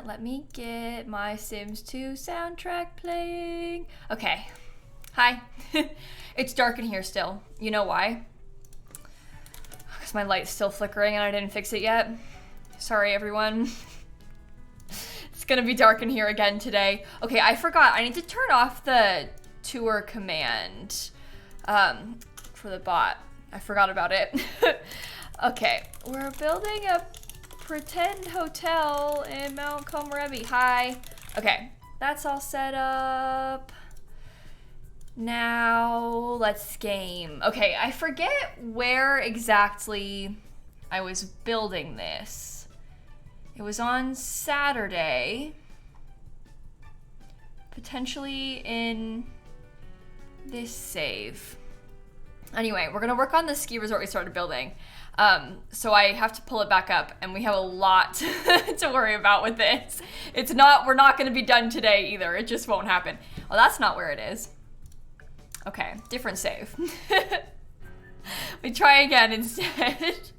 Let me get my Sims 2 soundtrack playing. Okay. Hi. It's dark in here still. You know why? Because my light's still flickering and I didn't fix it yet. Sorry, everyone. It's gonna be dark in here again today. Okay, I forgot. I need to turn off the tour command for the bot. I forgot about it. Okay, we're building a pretend hotel in Mount Komorebi. Hi. Okay, that's all set up. Now let's game. Okay, I forget where exactly I was building this. It was on Saturday. Potentially in this save. Anyway, we're gonna work on the ski resort we started building. So I have to pull it back up and we have a lot to worry about with this. We're not gonna be done today either. It just won't happen. Well, that's not where it is. Okay, different save. We try again instead.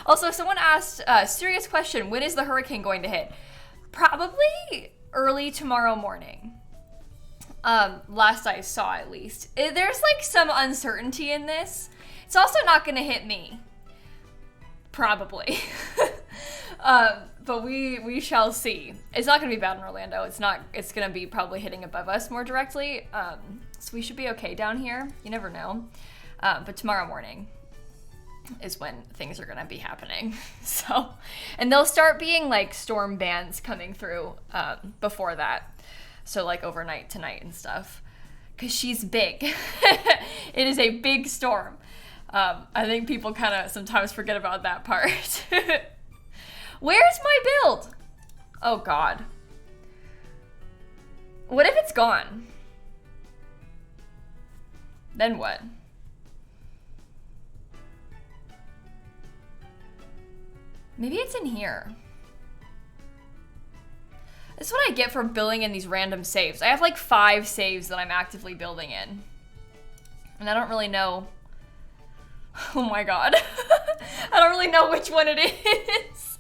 Also, someone asked a serious question. When is the hurricane going to hit? Probably early tomorrow morning. Last I saw, at least. There's like some uncertainty in this. It's also not gonna hit me. Probably. But we shall see. It's not gonna be bad in Orlando. It's gonna be probably hitting above us more directly. So we should be okay down here. You never know. But tomorrow morning is when things are gonna be happening. So, and they'll start being like storm bands coming through before that. So like overnight tonight and stuff. Cause she's big. It is a big storm. I think people kind of sometimes forget about that part. Where's my build? Oh God. What if it's gone? Then what? Maybe it's in here. This is what I get for building in these random saves. I have like 5 saves that I'm actively building in. And I don't really know. Oh my God. I don't really know which one it is.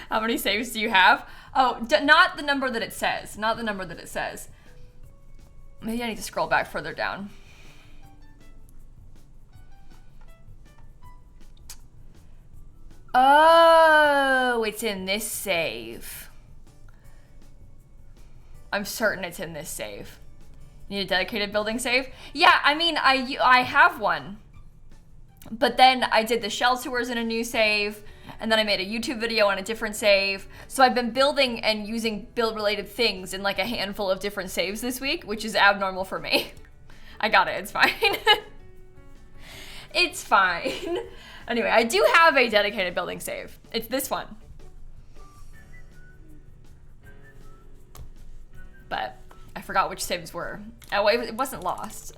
How many saves do you have? Oh, not the number that it says. Not the number that it says. Maybe I need to scroll back further down. Oh, it's in this save. I'm certain it's in this save. Need a dedicated building save? Yeah, I mean, I have one. But then I did the shell tours in a new save, and then I made a YouTube video on a different save. So I've been building and using build-related things in like a handful of different saves this week, which is abnormal for me. I got it, it's fine. It's fine. Anyway, I do have a dedicated building save. It's this one. But I forgot which saves were. Oh, it wasn't lost.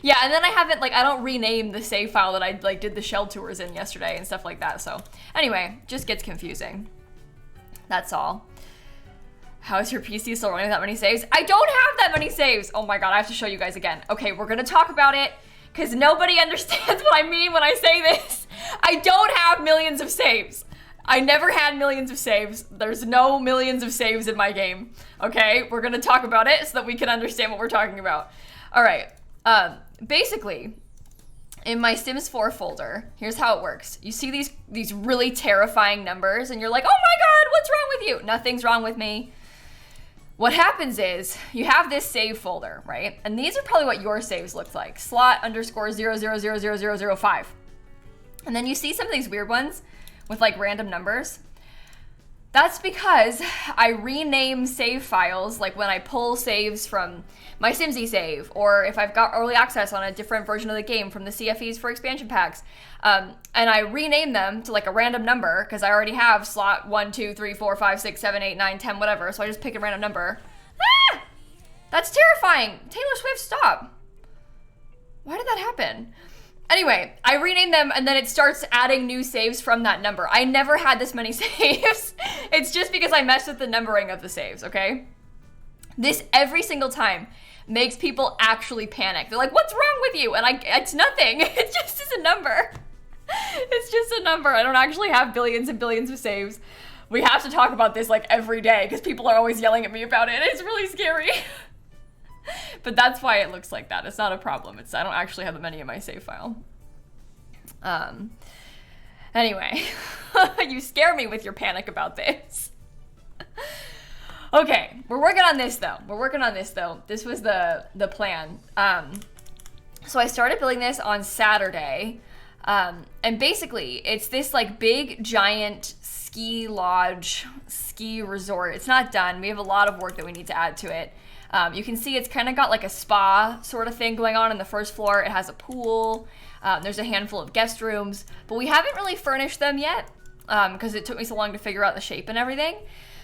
Yeah, and then I haven't, like, I don't rename the save file that I, like, did the shell tours in yesterday and stuff like that, so. Anyway, just gets confusing. That's all. How is your PC still running that many saves? I don't have that many saves! Oh my God, I have to show you guys again. Okay, we're gonna talk about it, because nobody understands what I mean when I say this. I don't have millions of saves. I never had millions of saves. There's no millions of saves in my game. Okay, we're gonna talk about it so that we can understand what we're talking about. All right, basically, in my Sims 4 folder, here's how it works. You see these really terrifying numbers and you're like, oh my God, what's wrong with you? Nothing's wrong with me. What happens is you have this save folder, right? And these are probably what your saves look like. Slot _ 0000005. And then you see some of these weird ones with like random numbers. That's because I rename save files, like when I pull saves from my SimSie save, or if I've got early access on a different version of the game from the CFEs for expansion packs, and I rename them to like a random number, because I already have slot 1, 2, 3, 4, 5, 6, 7, 8, 9, 10, whatever, so I just pick a random number. Ah! That's terrifying! Taylor Swift, stop! Why did that happen? Anyway, I rename them and then it starts adding new saves from that number. I never had this many saves. It's just because I messed with the numbering of the saves, okay? This every single time makes people actually panic. They're like, what's wrong with you? And it's nothing. It just is a number. It's just a number. I don't actually have billions and billions of saves. We have to talk about this like every day because people are always yelling at me about it. It's really scary. But that's why it looks like that. It's not a problem. I don't actually have that many in my save file. Anyway, you scare me with your panic about this. Okay, we're working on this though. This was the plan. So I started building this on Saturday. And basically it's this like big giant ski lodge, ski resort. It's not done. We have a lot of work that we need to add to it. You can see it's kind of got like a spa sort of thing going on the first floor. It has a pool. There's a handful of guest rooms, but we haven't really furnished them yet because it took me so long to figure out the shape and everything.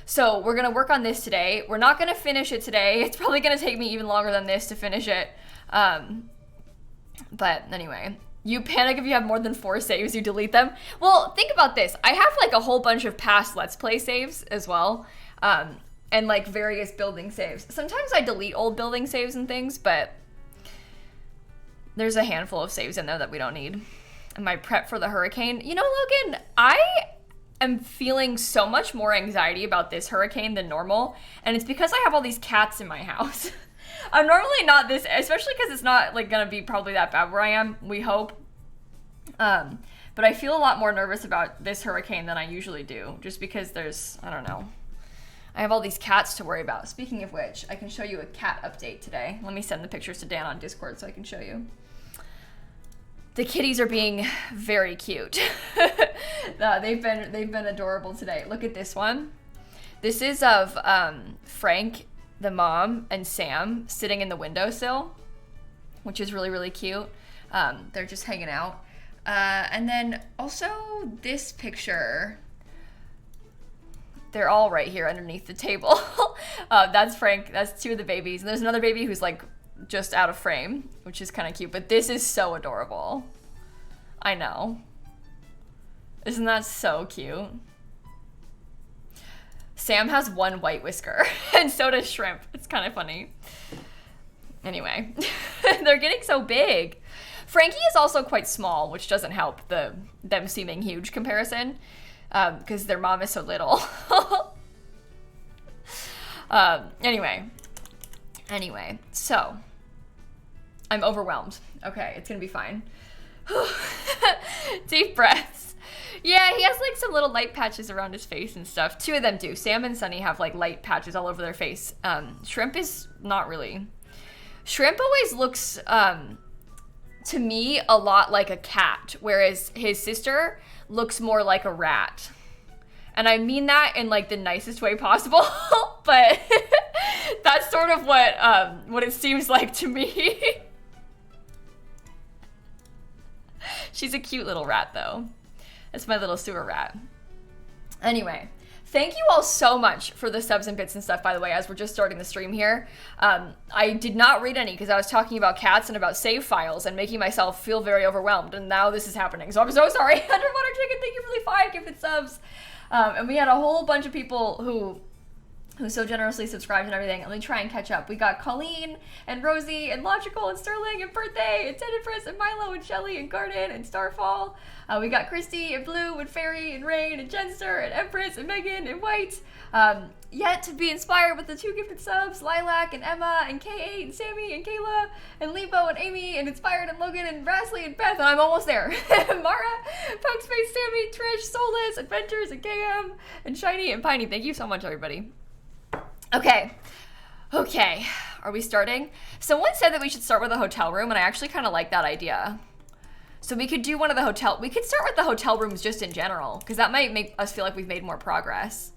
So we're going to work on this today. We're not going to finish it today. It's probably going to take me even longer than this to finish it. But anyway, you panic if you have more than 4 saves, you delete them. Well, think about this. I have like a whole bunch of past Let's Play saves as well. And like various building saves. Sometimes I delete old building saves and things, but there's a handful of saves in there that we don't need. And my prep for the hurricane. You know, Logan, I am feeling so much more anxiety about this hurricane than normal. And it's because I have all these cats in my house. I'm normally not this, especially because it's not like gonna be probably that bad where I am, we hope. But I feel a lot more nervous about this hurricane than I usually do, just because I don't know. I have all these cats to worry about. Speaking of which, I can show you a cat update today. Let me send the pictures to Dan on Discord so I can show you. The kitties are being very cute. They've been adorable today. Look at this one. This is of Frank, the mom, and Sam sitting in the windowsill, which is really, really cute. They're just hanging out. And then also this picture, they're all right here underneath the table. That's Frank, that's 2 of the babies. And there's another baby who's like just out of frame, which is kind of cute, but this is so adorable. I know. Isn't that so cute? Sam has 1 white whisker, and so does Shrimp. It's kind of funny. Anyway, they're getting so big. Frankie is also quite small, which doesn't help them seeming huge comparison, because their mom is so little. Anyway, so I'm overwhelmed. Okay, it's gonna be fine. Deep breaths. Yeah, he has like some little light patches around his face and stuff. 2 of them do. Sam and Sunny have like light patches all over their face. Shrimp is not really. Shrimp always looks, to me, a lot like a cat, whereas his sister looks more like a rat. And I mean that in like the nicest way possible, but that's sort of what it seems like to me. She's a cute little rat though. It's my little sewer rat. Anyway, thank you all so much for the subs and bits and stuff, by the way, as we're just starting the stream here. I did not read any because I was talking about cats and about save files and making myself feel very overwhelmed, and now this is happening. So I'm so sorry. Underwater Chicken, thank you for the 5 gifted subs. And we had a whole bunch of people who so generously subscribed and everything. Let me try and catch up. We got Colleen and Rosie and Logical and Sterling and Birthday and Tended Press and Milo and Shelly and Garden and Starfall. We got Christy and Blue and Fairy and Rain and Jenster and Empress and Megan and White. Yet to be inspired with the 2 gifted subs, Lilac and Emma and K8 and Sammy and Kayla and Lebo and Amy and Inspired and Logan and Rasley and Beth, and I'm almost there. Mara, Pokespace, Sammy, Trish, Soulless, Adventures and KM and Shiny and Piney. Thank you so much, everybody. Okay, are we starting? Someone said that we should start with a hotel room, and I actually kind of like that idea. So we could do one of the we could start with the hotel rooms just in general, because that might make us feel like we've made more progress.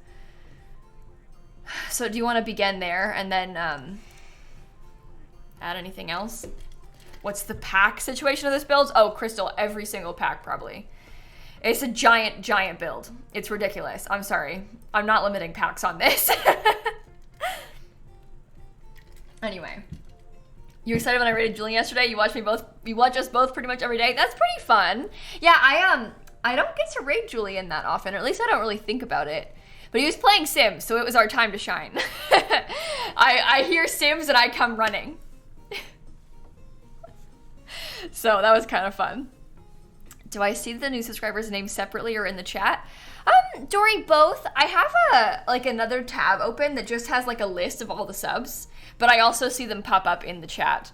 So do you want to begin there, and then add anything else? What's the pack situation of this build? Oh, Crystal, every single pack, probably. It's a giant, giant build. It's ridiculous. I'm sorry. I'm not limiting packs on this. Anyway, you excited when I rated Julian yesterday? You watch us both pretty much every day. That's pretty fun. Yeah, I don't get to raid Julian that often, or at least I don't really think about it. But he was playing Sims, so it was our time to shine. I hear Sims and I come running. So that was kind of fun. Do I see the new subscribers' names separately or in the chat? Dory, both. I have another tab open that just has like a list of all the subs, but I also see them pop up in the chat.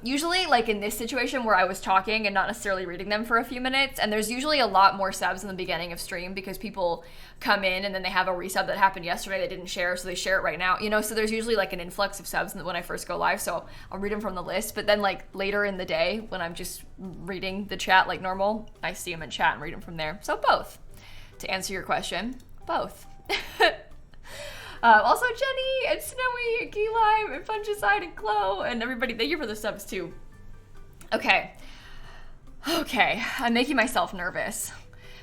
Usually, like in this situation where I was talking and not necessarily reading them for a few minutes, and there's usually a lot more subs in the beginning of stream because people come in and then they have a resub that happened yesterday they didn't share, so they share it right now, you know, so there's usually like an influx of subs when I first go live, so I'll read them from the list, but then like later in the day when I'm just reading the chat like normal, I see them in chat and read them from there. So both. To answer your question, both. Also Jenny and Snowy and Key Lime and Fungicide and Chloe and everybody, thank you for the subs too. Okay, I'm making myself nervous.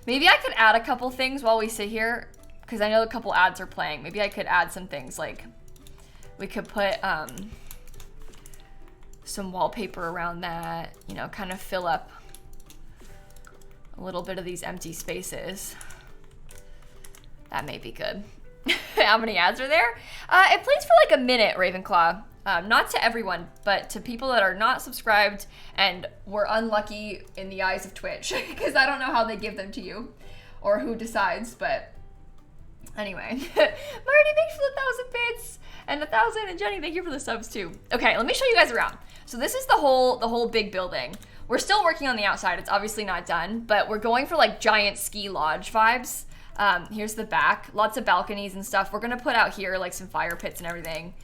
Maybe I could add a couple things while we sit here, because I know a couple ads are playing. Maybe I could add some things, like we could put some wallpaper around that, you know, kind of fill up a little bit of these empty spaces. That may be good. How many ads are there? It plays for like a minute, Ravenclaw. Not to everyone, but to people that are not subscribed and were unlucky in the eyes of Twitch, because I don't know how they give them to you or who decides, but anyway. Marty, thanks for the 1,000 bits and 1,000, and Jenny, thank you for the subs too. Okay, let me show you guys around. So this is the whole big building. We're still working on the outside. It's obviously not done, but we're going for like giant ski lodge vibes. Here's the back, lots of balconies and stuff. We're gonna put out here like some fire pits and everything.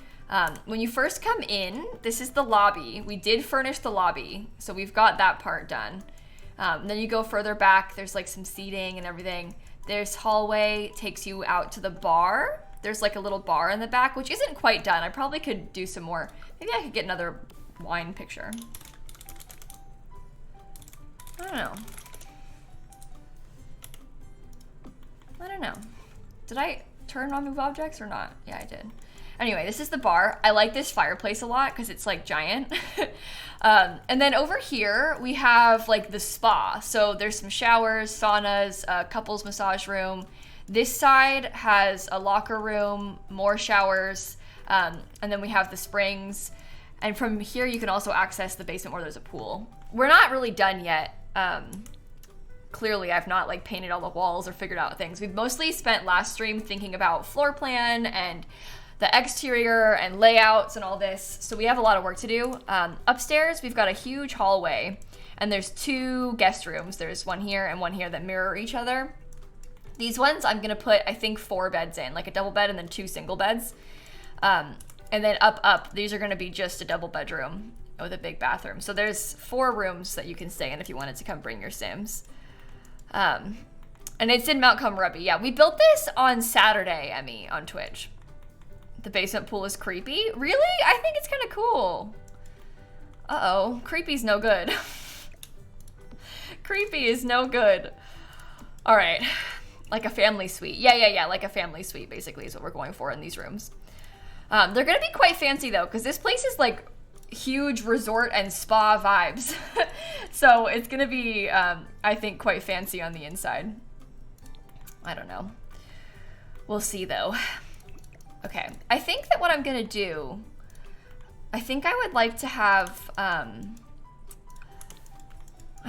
When you first come in, this is the lobby. We did furnish the lobby, so we've got that part done. Then you go further back, there's like some seating and everything. This hallway takes you out to the bar. There's like a little bar in the back, which isn't quite done. I probably could do some more. Maybe I could get another wine picture. I don't know. Did I turn on move objects or not? Yeah, I did. Anyway, this is the bar. I like this fireplace a lot because it's like giant. And then over here we have like the spa. So there's some showers, saunas, a couples massage room. This side has a locker room, more showers, and then we have the springs. And from here you can also access the basement where there's a pool. We're not really done yet. Clearly I've not like painted all the walls or figured out things. We've mostly spent last stream thinking about floor plan and the exterior and layouts and all this. So we have a lot of work to do. Upstairs, we've got a huge hallway and there's 2 guest rooms. There's one here and one here that mirror each other. These ones I'm gonna put, I think 4 beds in, like a double bed and then 2 single beds. And then up, these are gonna be just a double bedroom with a big bathroom. So there's 4 rooms that you can stay in if you wanted to come bring your Sims. And it's in Mount Cumrubby. Yeah, we built this on Saturday, Emmy, on Twitch. The basement pool is creepy. Really? I think it's kind of cool. Uh-oh, creepy's no good. Creepy is no good. All right, like a family suite. Yeah, like a family suite basically is what we're going for in these rooms. They're gonna be quite fancy though, because this place is like huge resort and spa vibes. So it's gonna be, I think, quite fancy on the inside. I don't know. We'll see though. Okay, I think that what I'm gonna do, I think I would like to have, I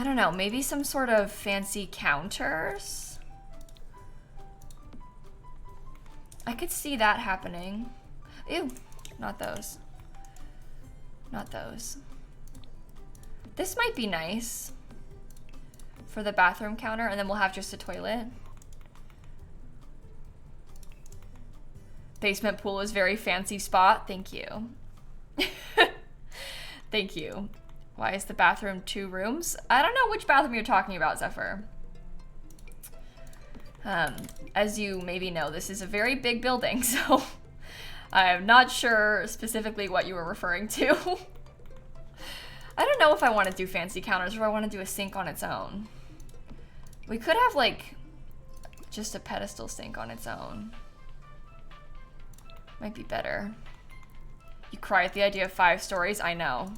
don't know, maybe some sort of fancy counters. I could see that happening. Ew, not those. Not those. This might be nice for the bathroom counter, and then we'll have just a toilet. Basement pool is very fancy spot. Thank you. Thank you. Why is the bathroom 2 rooms? I don't know which bathroom you're talking about, Zephyr. As you maybe know, this is a very big building, so I'm not sure specifically what you were referring to. I don't know if I want to do fancy counters or if I want to do a sink on its own. We could have like just a pedestal sink on its own. Might be better. You cry at the idea of 5 stories? I know.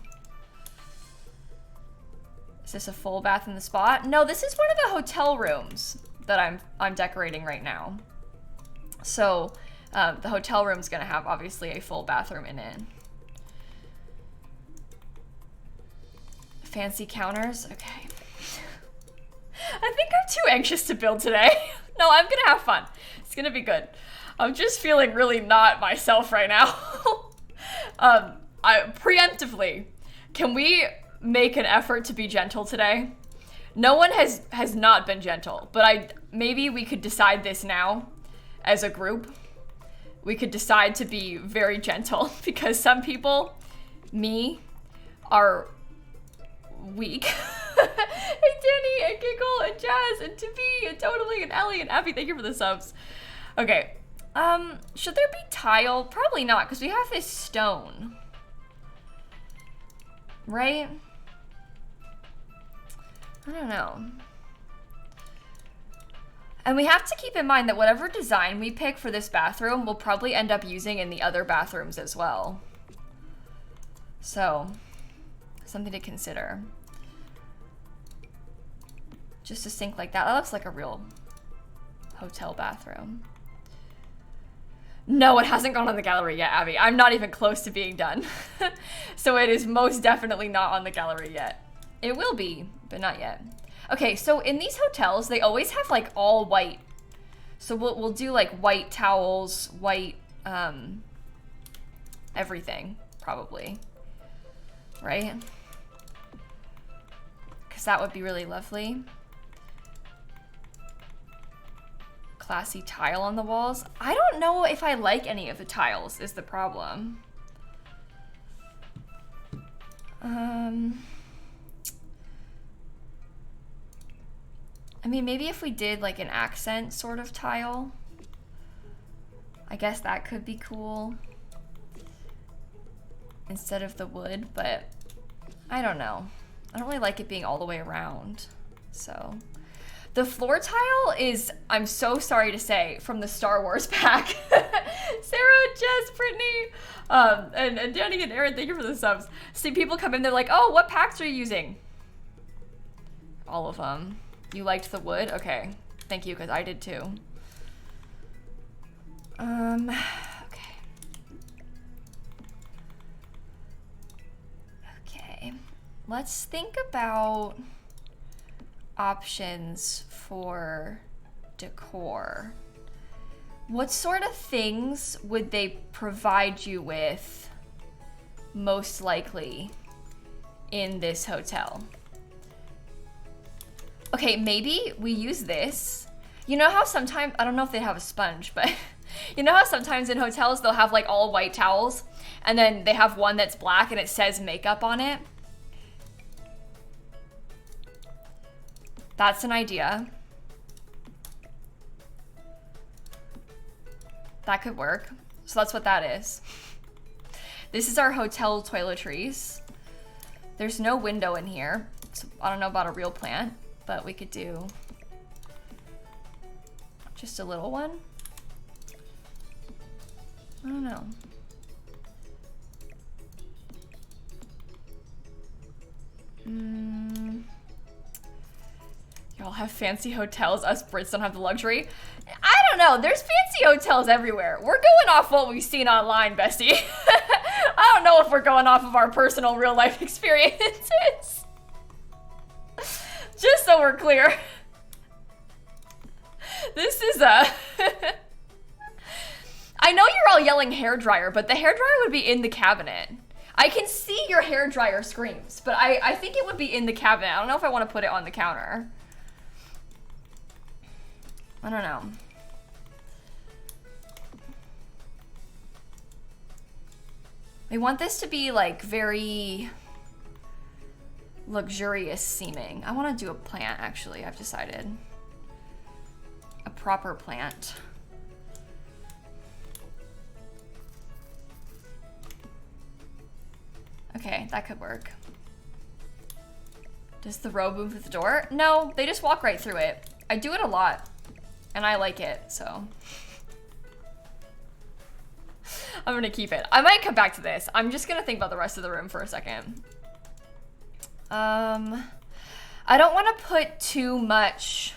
Is this a full bath in the spot? No, this is one of the hotel rooms that I'm decorating right now. So the hotel room's gonna have obviously a full bathroom in it. Fancy counters? Okay. I think I'm too anxious to build today. No, I'm gonna have fun. It's gonna be good. I'm just feeling really not myself right now. Preemptively, can we make an effort to be gentle today? No one has not been gentle, but maybe we could decide this now as a group. We could decide to be very gentle because some people, me, are weak. Hey Danny and Giggle and Jazz and Tibi and Totally and Ellie and Abby, thank you for the subs. Okay, should there be tile? Probably not, because we have this stone. Right? I don't know. And we have to keep in mind that whatever design we pick for this bathroom, we'll probably end up using in the other bathrooms as well. So, something to consider. Just a sink like that. That looks like a real hotel bathroom. No, it hasn't gone on the gallery yet, Abby. I'm not even close to being done. So it is most definitely not on the gallery yet. It will be, but not yet. Okay, so in these hotels, they always have like all white. So we'll do like white towels, white everything, probably. Right? Because that would be really lovely. Classy tile on the walls. I don't know if I like any of the tiles is the problem. I mean, maybe if we did like an accent sort of tile, I guess that could be cool instead of the wood, but I don't know. I don't really like it being all the way around, so. The floor tile is, I'm so sorry to say, from the Star Wars pack. Sarah, Jess, Brittany, and Danny and Aaron, thank you for the subs. See, people come in, they're like, oh, what packs are you using? All of them. You liked the wood? Okay. Thank you, because I did too. Okay. Okay. Let's think about options for decor. What sort of things would they provide you with most likely in this hotel? Okay, maybe we use this. You know how sometimes, I don't know if they have a sponge, but you know how sometimes in hotels they'll have like all white towels and then they have one that's black and it says makeup on it? That's an idea. That could work. So that's what that is. This is our hotel toiletries. There's no window in here. So I don't know about a real plant, but we could do just a little one. I don't know. Y'all have fancy hotels, us Brits don't have the luxury. I don't know, there's fancy hotels everywhere. We're going off what we've seen online, bestie. I don't know if we're going off of our personal real life experiences. Just so we're clear. This is a... I know you're all yelling hairdryer, but the hairdryer would be in the cabinet. I can see your hairdryer screams, but I think it would be in the cabinet. I don't know if I want to put it on the counter. I don't know. We want this to be like very luxurious seeming. I want to do a plant actually, I've decided. A proper plant. Okay, that could work. Does the robe move with the door? No, they just walk right through it. I do it a lot. And I like it, so. I'm gonna keep it. I might come back to this. I'm just gonna think about the rest of the room for a second. I don't wanna put too much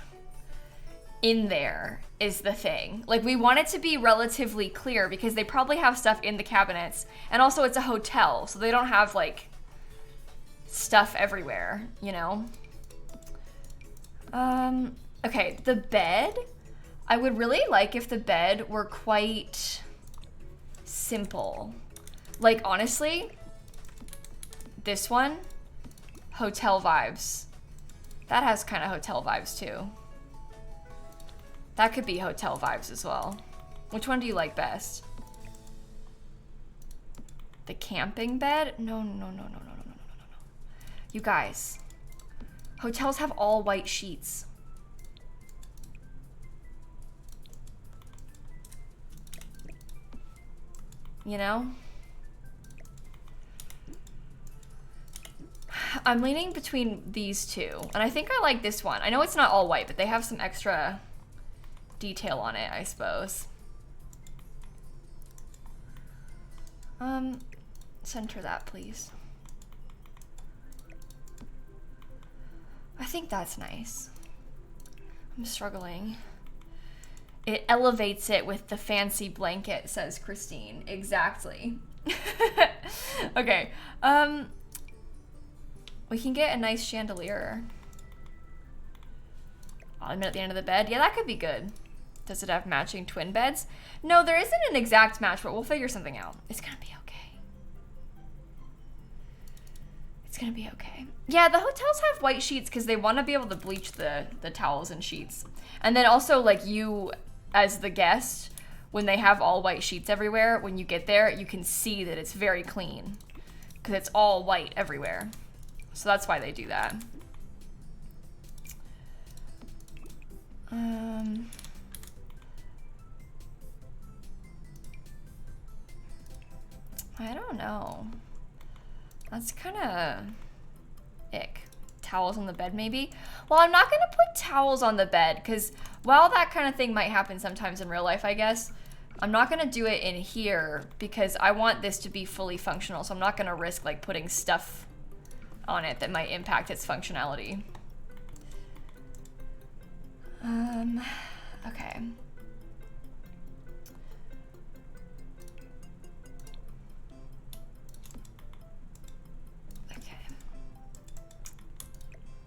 in there is the thing. Like we want it to be relatively clear because they probably have stuff in the cabinets. And also it's a hotel, so they don't have like stuff everywhere, you know? Okay, the bed. I would really like if the bed were quite simple. Like, honestly, this one, hotel vibes. That has kind of hotel vibes too. That could be hotel vibes as well. Which one do you like best? The camping bed? No, no, no, no, no, no, no, no, no, no. You guys, hotels have all white sheets. You know? I'm leaning between these two, and I think I like this one. I know it's not all white, but they have some extra detail on it, I suppose. Center that, please. I think that's nice. I'm struggling. It elevates it with the fancy blanket, says Christine. Exactly. Okay. We can get a nice chandelier. I'm at the end of the bed. Yeah, that could be good. Does it have matching twin beds? No, there isn't an exact match, but we'll figure something out. It's gonna be okay. It's gonna be okay. Yeah, the hotels have white sheets because they want to be able to bleach the towels and sheets. And then also, like, you, as the guest, when they have all white sheets everywhere, when you get there, you can see that it's very clean because it's all white everywhere. So that's why they do that. I don't know. That's kind of ick. Towels on the bed, maybe? Well, I'm not going to put towels on the bed because while that kind of thing might happen sometimes in real life, I guess, I'm not going to do it in here because I want this to be fully functional. So I'm not going to risk like putting stuff on it that might impact its functionality. Okay. Okay.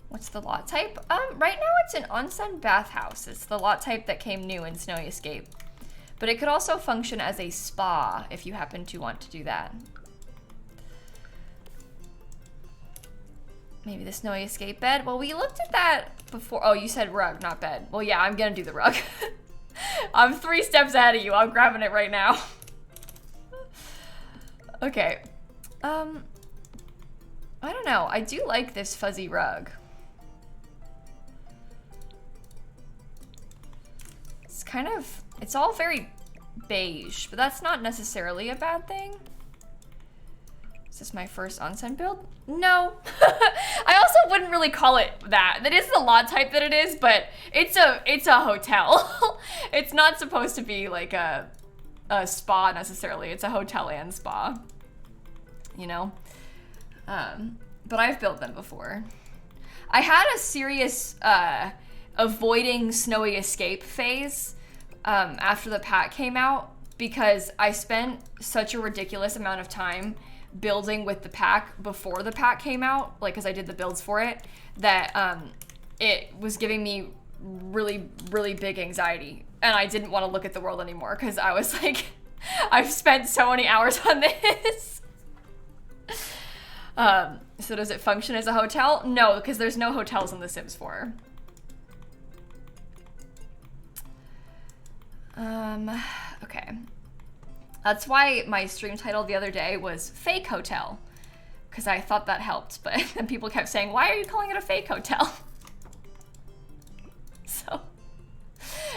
What's the lot type? Right now it's an onsen bathhouse. It's the lot type that came new in Snowy Escape. But it could also function as a spa if you happen to want to do that. Maybe the Snowy Escape bed. Well, we looked at that before. Oh, you said rug, not bed. Well, yeah, I'm gonna do the rug. I'm 3 steps ahead of you. I'm grabbing it right now. Okay. I don't know. I do like this fuzzy rug. It's kind of, it's all very beige, but that's not necessarily a bad thing. Is this my first onsen build? No. I also wouldn't really call it that. That is the lot type that it is, but it's a hotel. It's not supposed to be like a spa necessarily. It's a hotel and spa, you know? But I've built them before. I had a serious avoiding Snowy Escape phase after the pack came out because I spent such a ridiculous amount of time building with the pack before the pack came out, like because I did the builds for it, that it was giving me really, really big anxiety. And I didn't want to look at the world anymore because I was like, I've spent so many hours on this. So does it function as a hotel? No, because there's no hotels in The Sims 4. Okay. That's why my stream title the other day was Fake Hotel, because I thought that helped, but then people kept saying, why are you calling it a fake hotel? So,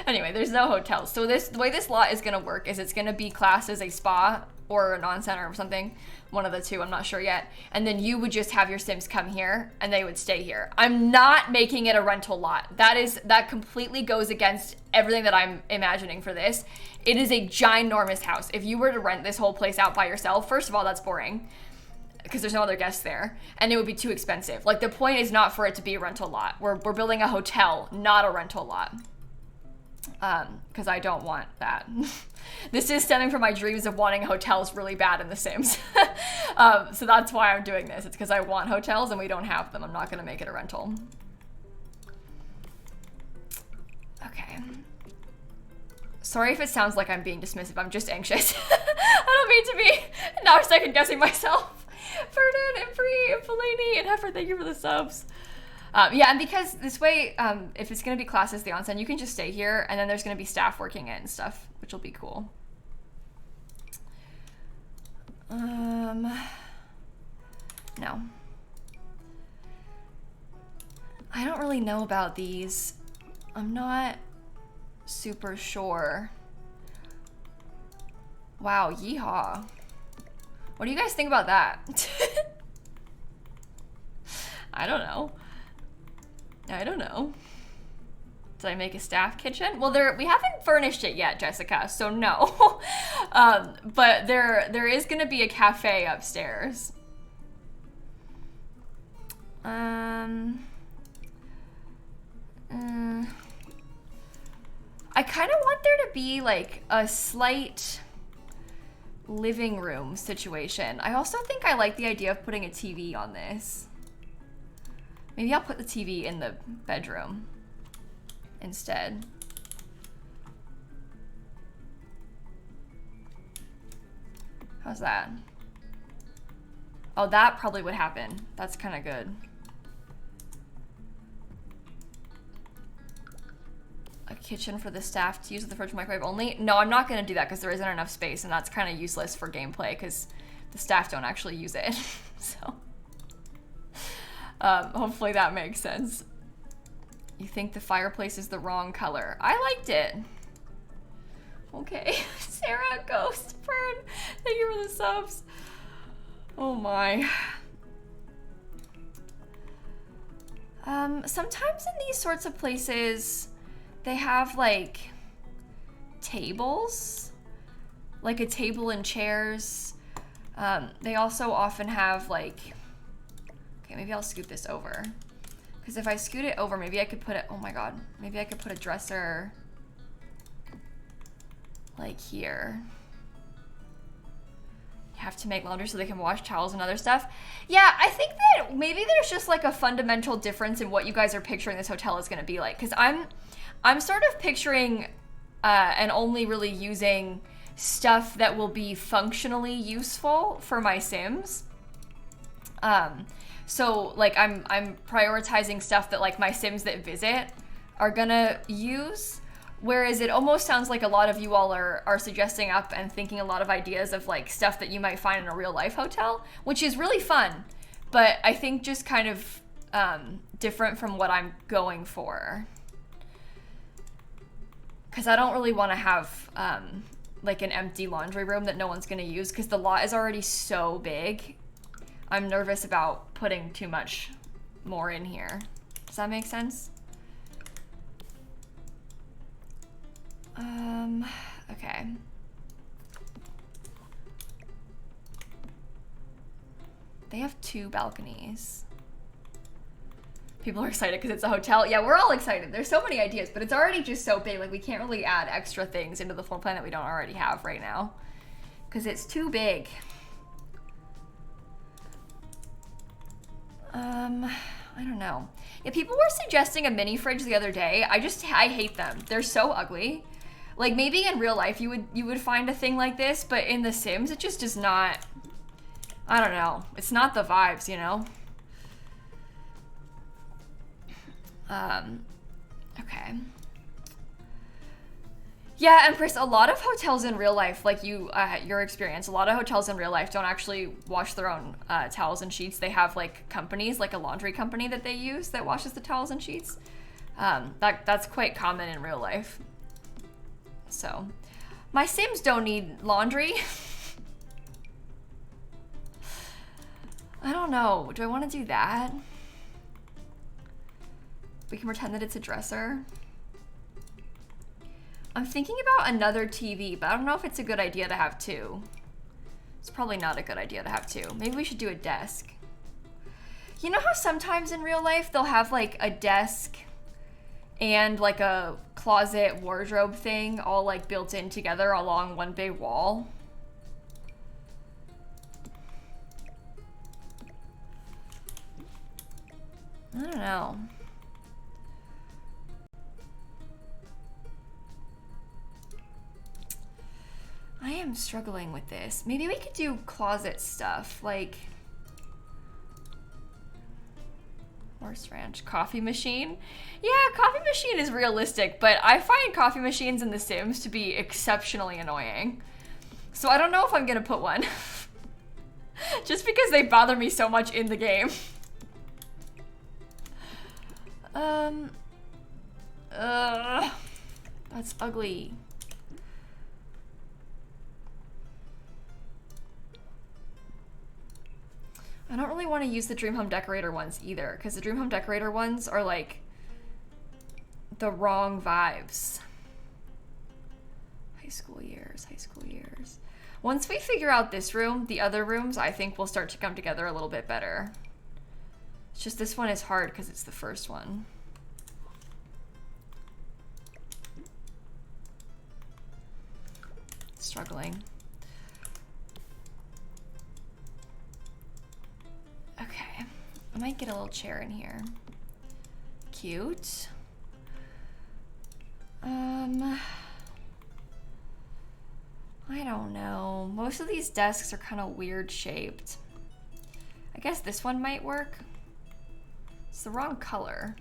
anyway, there's no hotels. So the way this lot is going to work is it's going to be classed as a spa or a non-center or something, one of the two, I'm not sure yet. And then you would just have your Sims come here and they would stay here. I'm not making it a rental lot. That completely goes against everything that I'm imagining for this. It is a ginormous house. If you were to rent this whole place out by yourself, first of all, that's boring because there's no other guests there and it would be too expensive. Like the point is not for it to be a rental lot. We're building a hotel, not a rental lot. Because I don't want that. This is stemming from my dreams of wanting hotels really bad in The Sims. So that's why I'm doing this. It's because I want hotels and we don't have them. I'm not going to make it a rental. Sorry if it sounds like I'm being dismissive. I'm just anxious. I don't mean to be. Now I'm second guessing myself. Ferdinand and Bree and Fellaini and Heifer, thank you for the subs. Yeah, and because this way, if it's going to be classes the onsen, you can just stay here, and then there's going to be staff working it and stuff, which will be cool. No. I don't really know about these. I'm not super sure. Wow, yeehaw. What do you guys think about that? I don't know. I don't know. Did I make a staff kitchen? Well, we haven't furnished it yet, Jessica, so no. But there is gonna be a cafe upstairs. I kind of want there to be like a slight living room situation. I also think I like the idea of putting a TV on this. Maybe I'll put the TV in the bedroom instead. How's that? Oh, that probably would happen. That's kind of good. A kitchen for the staff to use with the fridge microwave only? No, I'm not going to do that because there isn't enough space, and that's kind of useless for gameplay because the staff don't actually use it. So, hopefully that makes sense. You think the fireplace is the wrong color? I liked it. Okay, Sarah, Ghost, Fern, thank you for the subs. Oh my. Sometimes in these sorts of places, they have like tables, like a table and chairs. They also often have like, okay, maybe I'll scoot this over. Because if I scoot it over, maybe I could put it, oh my God, maybe I could put a dresser like here. You have to make laundry so they can wash towels and other stuff. Yeah, I think that maybe there's just like a fundamental difference in what you guys are picturing this hotel is gonna be like. Because I'm sort of picturing and only really using stuff that will be functionally useful for my Sims. So like I'm prioritizing stuff that like my Sims that visit are gonna use. Whereas it almost sounds like a lot of you all are suggesting up and thinking a lot of ideas of like stuff that you might find in a real life hotel, which is really fun. But I think just kind of different from what I'm going for. Because I don't really want to have like an empty laundry room that no one's going to use because the lot is already so big. I'm nervous about putting too much more in here. Does that make sense? Okay. They have 2 balconies. People are excited because it's a hotel. Yeah, we're all excited. There's so many ideas, but it's already just so big. Like, we can't really add extra things into the floor plan that we don't already have right now because it's too big. I don't know. Yeah, people were suggesting a mini fridge the other day. I hate them. They're so ugly. Like, maybe in real life you would find a thing like this, but in The Sims it just does not, I don't know. It's not the vibes, you know? Okay. Yeah, Empress, a lot of hotels in real life, like your experience, a lot of hotels in real life don't actually wash their own towels and sheets. They have like companies, like a laundry company that they use that washes the towels and sheets. That's quite common in real life. So, my Sims don't need laundry. I don't know. Do I want to do that? We can pretend that it's a dresser. I'm thinking about another TV, but I don't know if it's a good idea to have 2. It's probably not a good idea to have 2. Maybe we should do a desk. You know how sometimes in real life they'll have like a desk and like a closet wardrobe thing all like built in together along one big wall? I don't know. am struggling with this. Maybe we could do closet stuff, like horse ranch, coffee machine. Yeah, coffee machine is realistic, but I find coffee machines in The Sims to be exceptionally annoying. So I don't know if I'm gonna put one. Just because they bother me so much in the game. That's ugly. I don't really want to use the Dream Home Decorator ones either, because the Dream Home Decorator ones are like the wrong vibes. High school years, high school years. Once we figure out this room, the other rooms I think will start to come together a little bit better. It's just this one is hard because it's the first one. Struggling. Okay, I might get a little chair in here. Cute. I don't know. Most of these desks are kind of weird shaped. I guess this one might work. It's the wrong color.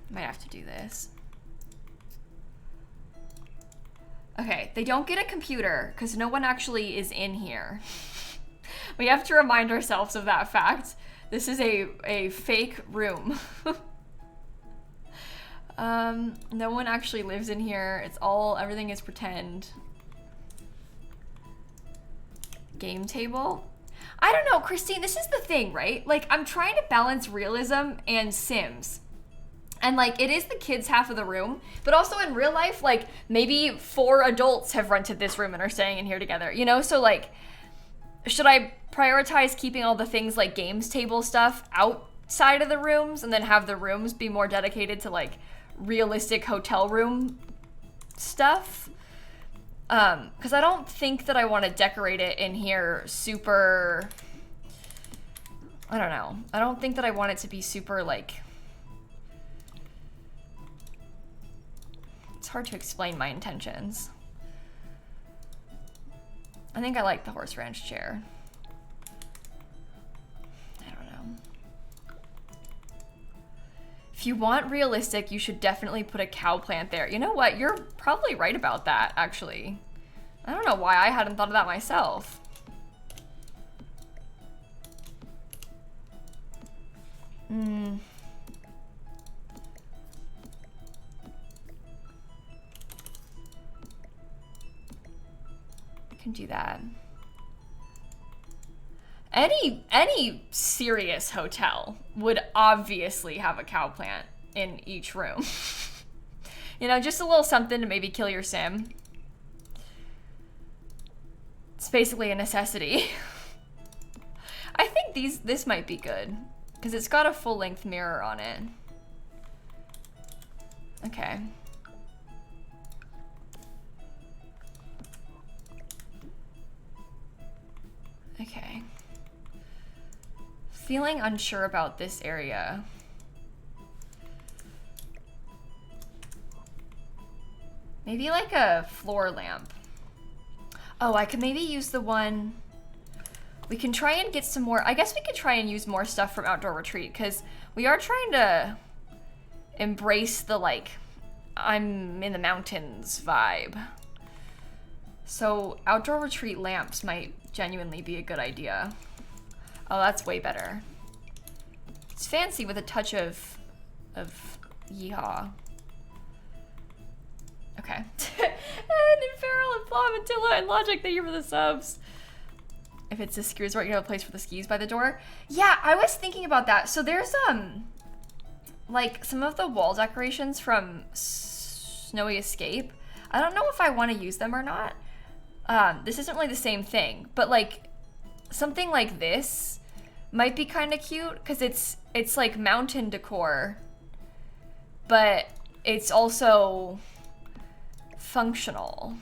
Might have to do this. Okay, they don't get a computer because no one actually is in here. We have to remind ourselves of that fact. This is a fake room. No one actually lives in here. It's all, everything is pretend. Game table. I don't know, Christine, this is the thing, right? Like, I'm trying to balance realism and Sims. And like, it is the kids' half of the room, but also in real life, like maybe 4 adults have rented this room and are staying in here together, you know? So like, should I prioritize keeping all the things like games table stuff outside of the rooms and then have the rooms be more dedicated to like realistic hotel room stuff? Because I don't think that I want to decorate it in here super, I don't know. I don't think that I want it to be super like, it's hard to explain my intentions. I think I like the horse ranch chair. I don't know. If you want realistic, you should definitely put a cow plant there. You know what? You're probably right about that, actually. I don't know why I hadn't thought of that myself. Can do that. Any serious hotel would obviously have a cow plant in each room. You know, just a little something to maybe kill your sim. It's basically a necessity. I think this might be good because it's got a full-length mirror on it. Okay. Okay. Feeling unsure about this area. Maybe like a floor lamp. Oh, I could maybe use the one. We can try and get some more. I guess we could try and use more stuff from Outdoor Retreat because we are trying to embrace the like, I'm in the mountains vibe. So Outdoor Retreat lamps might genuinely be a good idea. Oh, that's way better. It's fancy with a touch of yeehaw. Okay. And Farrell and Plum and Tilla and Logic, thank you for the subs. If it's a ski resort, you have a place for the skis by the door. Yeah, I was thinking about that. So there's like some of the wall decorations from Snowy Escape. I don't know if I want to use them or not. This isn't really the same thing, but like something like this might be kind of cute because it's like mountain decor, but it's also functional.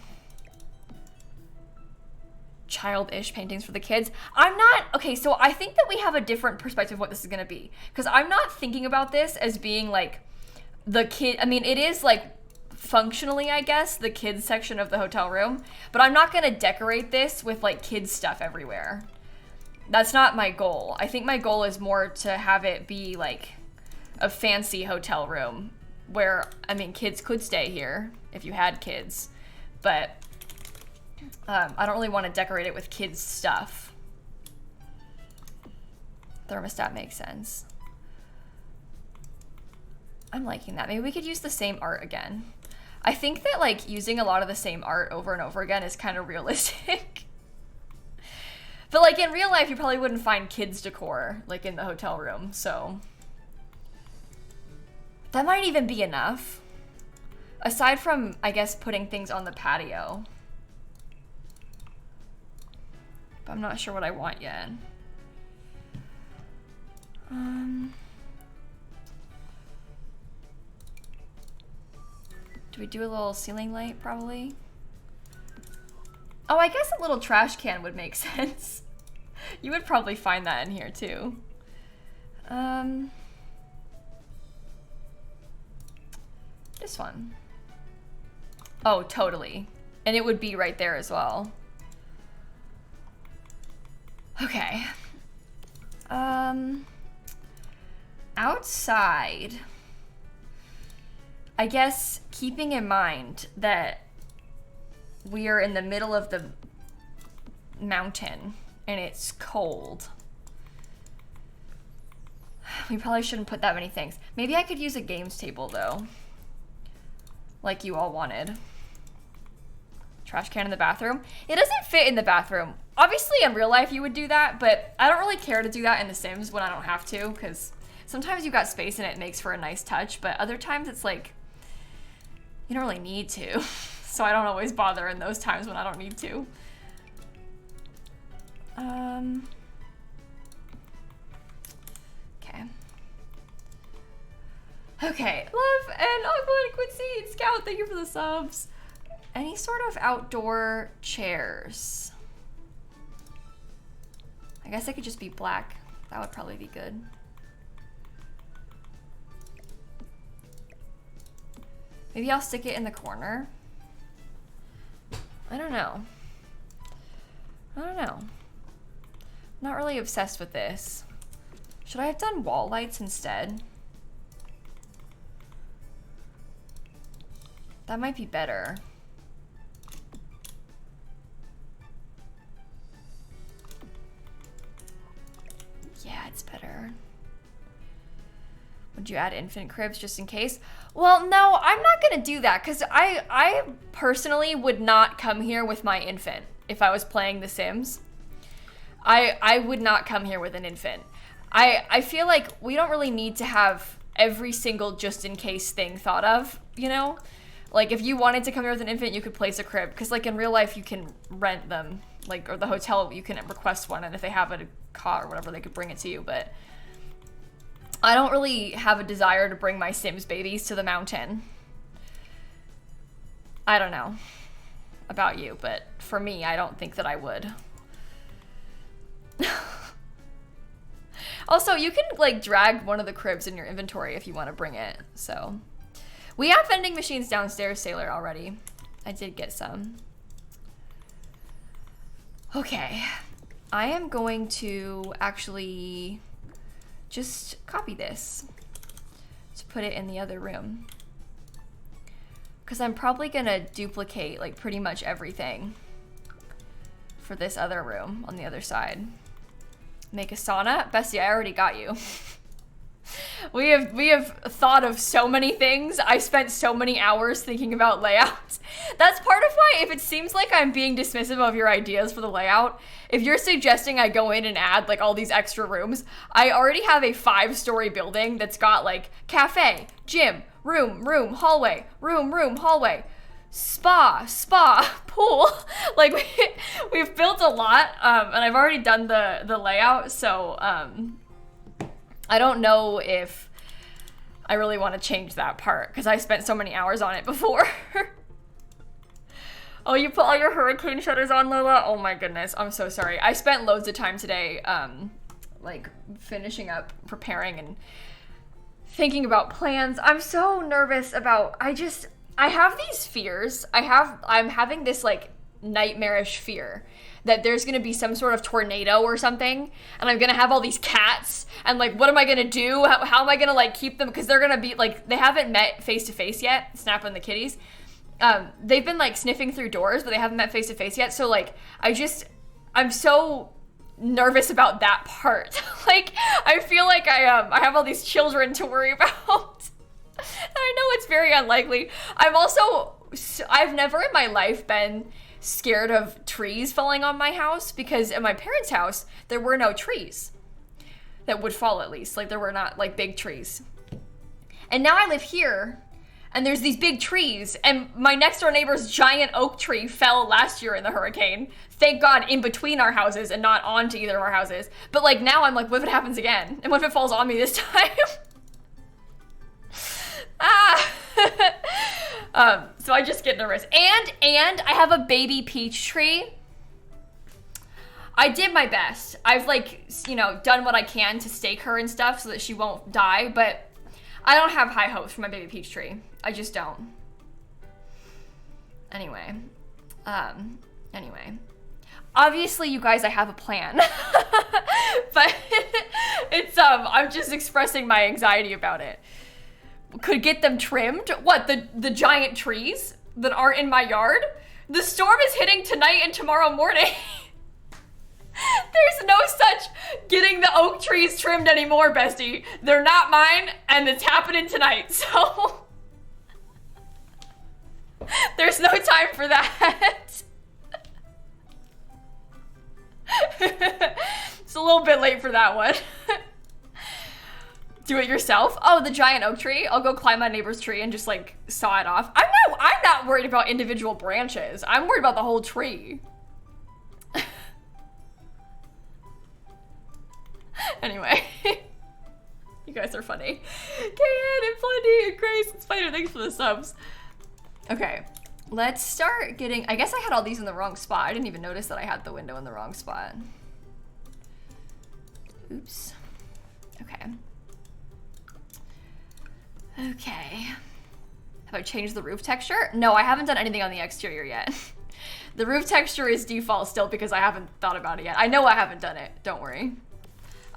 Childish paintings for the kids. I'm not, okay, so I think that we have a different perspective of what this is gonna be because I'm not thinking about this as being like the kid, I mean, it is like functionally, I guess, the kids section of the hotel room, but I'm not gonna decorate this with like kids stuff everywhere. That's not my goal. I think my goal is more to have it be like a fancy hotel room where, I mean, kids could stay here if you had kids, but I don't really want to decorate it with kids stuff. Thermostat makes sense. I'm liking that. Maybe we could use the same art again. I think that like using a lot of the same art over and over again is kind of realistic. But like in real life, you probably wouldn't find kids decor like in the hotel room, so that might even be enough. Aside from, I guess, putting things on the patio. But I'm not sure what I want yet. Do we do a little ceiling light, probably? Oh, I guess a little trash can would make sense. You would probably find that in here, too. This one. Oh, totally. And it would be right there as well. Okay. Outside. I guess keeping in mind that we are in the middle of the mountain and it's cold. We probably shouldn't put that many things. Maybe I could use a games table though. Like you all wanted. Trash can in the bathroom. It doesn't fit in the bathroom. Obviously in real life you would do that, but I don't really care to do that in The Sims when I don't have to, because sometimes you've got space and it makes for a nice touch, but other times it's like, you don't really need to. So I don't always bother in those times when I don't need to. Okay. Okay, love and Aqua Quincy, Scout, thank you for the subs. Any sort of outdoor chairs. I guess they could just be black. That would probably be good. Maybe I'll stick it in the corner. I don't know. I don't know. I'm not really obsessed with this. Should I have done wall lights instead? That might be better. Yeah, it's better. Would you add infant cribs just in case? Well, no, I'm not gonna do that because I personally would not come here with my infant if I was playing The Sims. I would not come here with an infant. I feel like we don't really need to have every single just in case thing thought of, you know? Like if you wanted to come here with an infant, you could place a crib because like in real life you can rent them, like, or the hotel you can request one, and if they have a car or whatever, they could bring it to you, but I don't really have a desire to bring my Sims babies to the mountain. I don't know about you, but for me, I don't think that I would. Also, you can like drag one of the cribs in your inventory if you want to bring it, so. We have vending machines downstairs, Sailor, already. I did get some. Okay, I am going to actually just copy this to put it in the other room. Because I'm probably gonna duplicate like pretty much everything for this other room on the other side. Make a sauna? Bessie, I already got you. We have thought of so many things. I spent so many hours thinking about layouts. That's part of why, if it seems like I'm being dismissive of your ideas for the layout, if you're suggesting I go in and add like all these extra rooms, I already have a 5-story building that's got like cafe, gym, room, hallway, room, hallway, spa, pool. Like we've built a lot, and I've already done the layout, so I don't know if I really want to change that part because I spent so many hours on it before. Oh, you put all your hurricane shutters on, Lola? Oh my goodness, I'm so sorry. I spent loads of time today like finishing up, preparing, and thinking about plans. I'm so nervous about, I have these fears. I'm having this like nightmarish fear that there's gonna be some sort of tornado or something, and I'm gonna have all these cats, and like, what am I gonna do? How am I gonna like keep them? Because they're gonna be like, they haven't met face to face yet. Snap and the kitties. They've been like sniffing through doors, but they haven't met face to face yet. So like, I'm so nervous about that part. Like, I feel like I have all these children to worry about. I know it's very unlikely. I've never in my life been scared of trees falling on my house, because at my parents' house, there were no trees that would fall, at least. Like, there were not like big trees. And now I live here, and there's these big trees, and my next door neighbor's giant oak tree fell last year in the hurricane. Thank God, in between our houses and not onto either of our houses. But like, now I'm like, what if it happens again? And what if it falls on me this time? So I just get nervous. And I have a baby peach tree. I did my best. I've like, you know, done what I can to stake her and stuff so that she won't die, but I don't have high hopes for my baby peach tree. I just don't. Anyway. Obviously, you guys, I have a plan. But it's, I'm just expressing my anxiety about it. Could get them trimmed? What, the giant trees that aren't in my yard? The storm is hitting tonight and tomorrow morning. There's no such getting the oak trees trimmed anymore, bestie. They're not mine, and it's happening tonight, so there's no time for that. It's a little bit late for that one. Do it yourself? Oh, the giant oak tree? I'll go climb my neighbor's tree and just like saw it off. I'm not worried about individual branches. I'm worried about the whole tree. Anyway. You guys are funny. Kayan and Plenty and Grace and Spider, thanks for the subs. Okay, let's start getting, I guess I had all these in the wrong spot. I didn't even notice that I had the window in the wrong spot. Oops. Okay. Okay. Have I changed the roof texture? No, I haven't done anything on the exterior yet. The roof texture is default still because I haven't thought about it yet. I know I haven't done it, don't worry.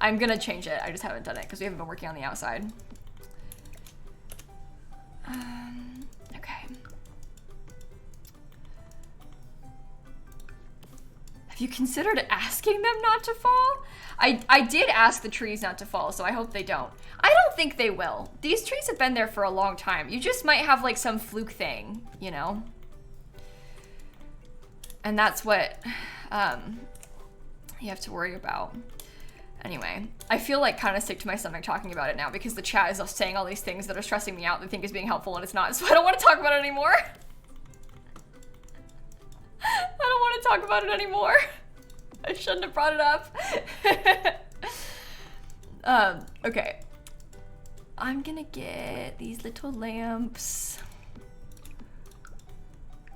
I'm gonna change it, I just haven't done it because we haven't been working on the outside. Okay. Have you considered asking them not to fall? I did ask the trees not to fall, so I hope they don't. I don't think they will. These trees have been there for a long time. You just might have like some fluke thing, you know? And that's what you have to worry about. Anyway, I feel like kind of sick to my stomach talking about it now because the chat is saying all these things that are stressing me out, they think is being helpful, and it's not, so I don't want to talk about it anymore. I don't want to talk about it anymore. I shouldn't have brought it up. Okay. I'm gonna get these little lamps.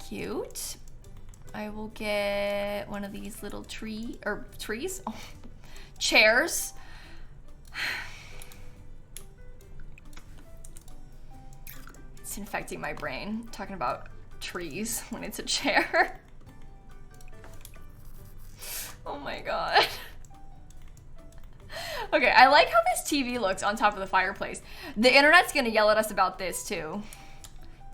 Cute. I will get one of these little trees. Oh, chairs. It's infecting my brain, talking about trees when it's a chair. Oh my god. Okay, I like how this TV looks on top of the fireplace. The internet's gonna yell at us about this too.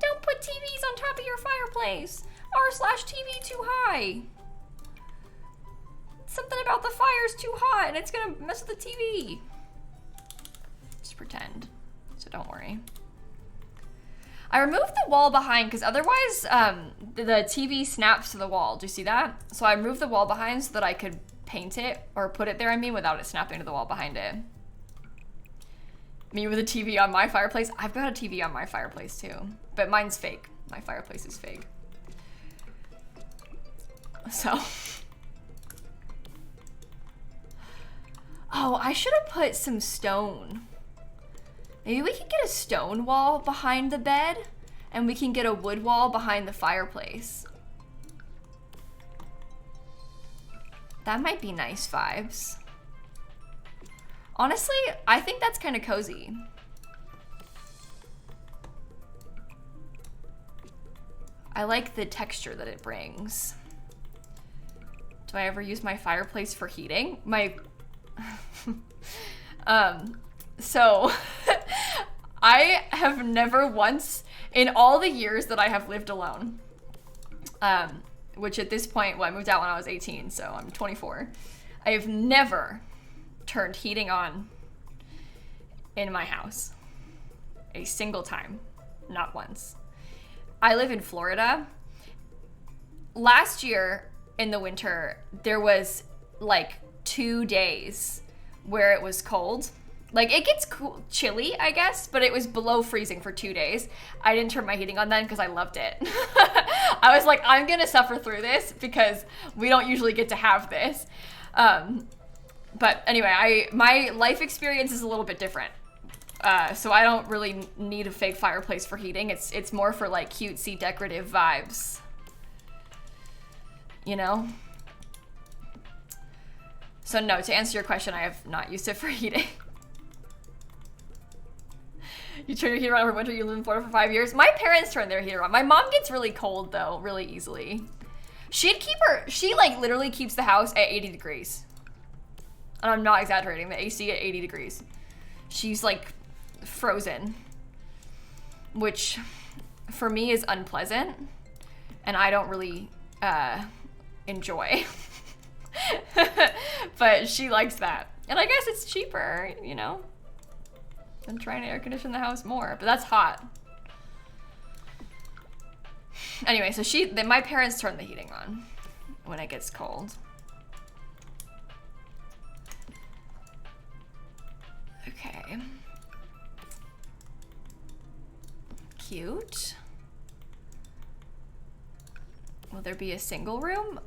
Don't put TVs on top of your fireplace. R/TV too high. Something about the fire's too hot and it's gonna mess with the TV. Just pretend, so don't worry. I removed the wall behind because otherwise the TV snaps to the wall. Do you see that? So I removed the wall behind so that I could paint it, or put it there, I mean, without it snapping to the wall behind it. Me with a TV on my fireplace? I've got a TV on my fireplace too, but mine's fake. My fireplace is fake. So. Oh, I should have put some stone. Maybe we can get a stone wall behind the bed, and we can get a wood wall behind the fireplace. That might be nice vibes. Honestly, I think that's kind of cozy. I like the texture that it brings. Do I ever use my fireplace for heating? So I have never once, in all the years that I have lived alone, which at this point, well, I moved out when I was 18, so I'm 24. I have never turned heating on in my house. A single time. Not once. I live in Florida. Last year in the winter, there was like 2 days where it was cold. Like, it gets chilly, I guess, but it was below freezing for 2 days. I didn't turn my heating on then because I loved it. I was like, I'm gonna suffer through this because we don't usually get to have this. But anyway, my life experience is a little bit different. So I don't really need a fake fireplace for heating. It's more for like cutesy decorative vibes. You know? So no, to answer your question, I have not used it for heating. You turn your heater on over winter, you live in Florida for 5 years. My parents turn their heater on. My mom gets really cold though, really easily. She like literally keeps the house at 80 degrees. And I'm not exaggerating, the AC at 80 degrees. She's like frozen, which for me is unpleasant and I don't really enjoy. But she likes that. And I guess it's cheaper, you know? I'm trying to air condition the house more, but that's hot. Anyway, so my parents turn the heating on when it gets cold. Okay. Cute. Will there be a single room?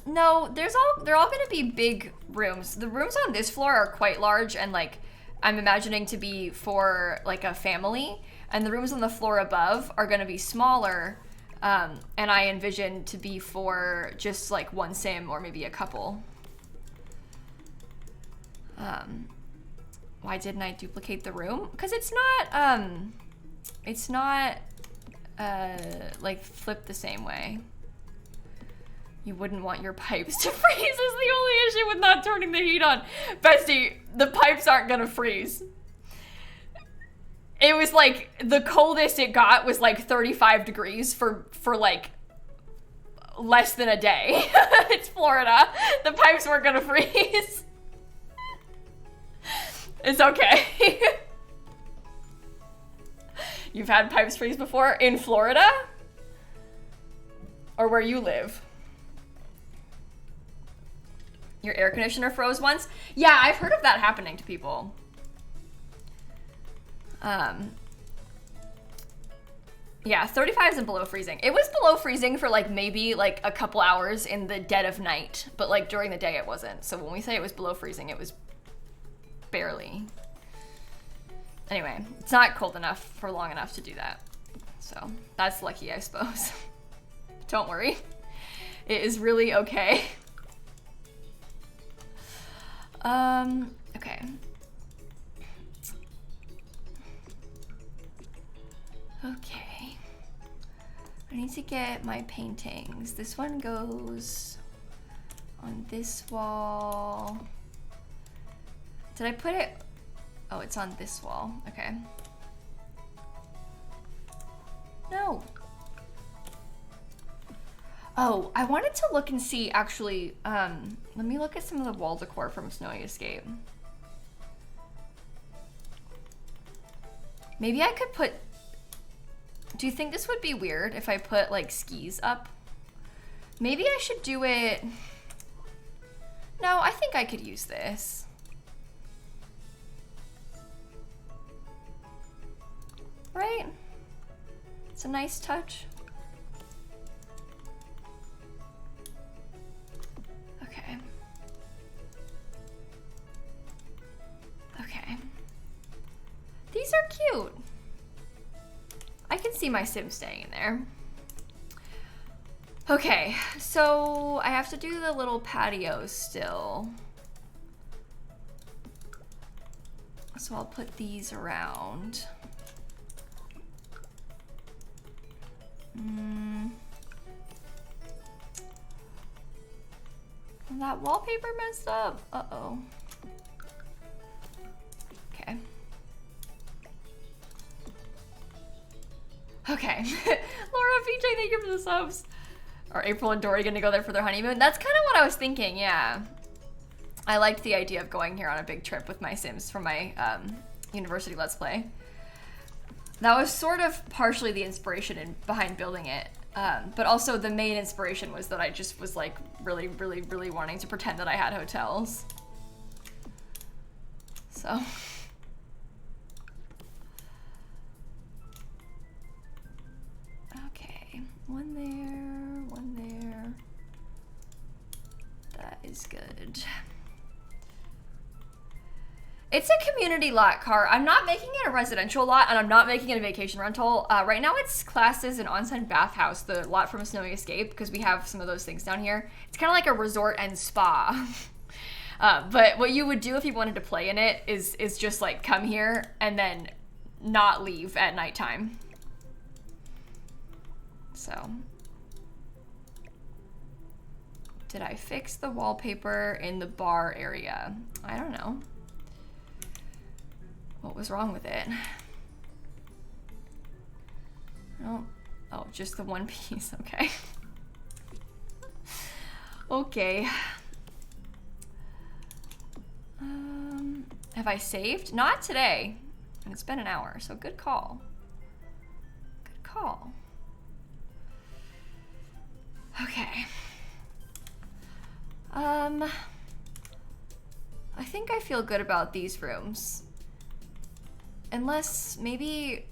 No, they're all gonna be big rooms. The rooms on this floor are quite large and like I'm imagining to be for like a family, and the rooms on the floor above are gonna be smaller, and I envision to be for just like one sim or maybe a couple. Why didn't I duplicate the room? Because it's not like flipped the same way. You wouldn't want your pipes to freeze is the only issue with not turning the heat on. Bestie, the pipes aren't gonna freeze. It was like, the coldest it got was like 35 degrees for like less than a day. It's Florida. The pipes weren't gonna freeze. It's okay. You've had pipes freeze before? In Florida? Or where you live? Your air conditioner froze once? Yeah, I've heard of that happening to people. Yeah, 35 isn't below freezing. It was below freezing for like maybe like a couple hours in the dead of night, but like during the day it wasn't. So when we say it was below freezing, it was barely. Anyway, it's not cold enough for long enough to do that. So that's lucky, I suppose. Don't worry. It is really okay. Okay. Okay. I need to get my paintings. This one goes on this wall. Did I put it? Oh, it's on this wall. Okay. No. Oh, I wanted to look and see, actually, let me look at some of the wall decor from Snowy Escape. Maybe I could put, do you think this would be weird if I put like skis up? Maybe I should do it, no, I think I could use this. Right? It's a nice touch. Okay. Okay. These are cute. I can see my sim staying in there. Okay, so I have to do the little patio still. So I'll put these around. That wallpaper messed up. Uh-oh. Okay. Okay. Laura, PJ, thank you for the subs. Are April and Dory gonna go there for their honeymoon? That's kind of what I was thinking, yeah. I liked the idea of going here on a big trip with my Sims for my university Let's Play. That was sort of partially the inspiration behind building it. But also the main inspiration was that I just was like really, really, really wanting to pretend that I had hotels. So. Okay, one there. That is good. It's a community lot, Car. I'm not making it a residential lot, and I'm not making it a vacation rental. Right now it's classed as an onsen bathhouse, the lot from Snowy Escape, because we have some of those things down here. It's kind of like a resort and spa. But what you would do if you wanted to play in it is just like come here and then not leave at nighttime. So. Did I fix the wallpaper in the bar area? I don't know. What was wrong with it? Oh, just the one piece, okay. Okay. Have I saved? Not today. And it's been an hour, so good call. Good call. Okay. I think I feel good about these rooms. Unless, maybe,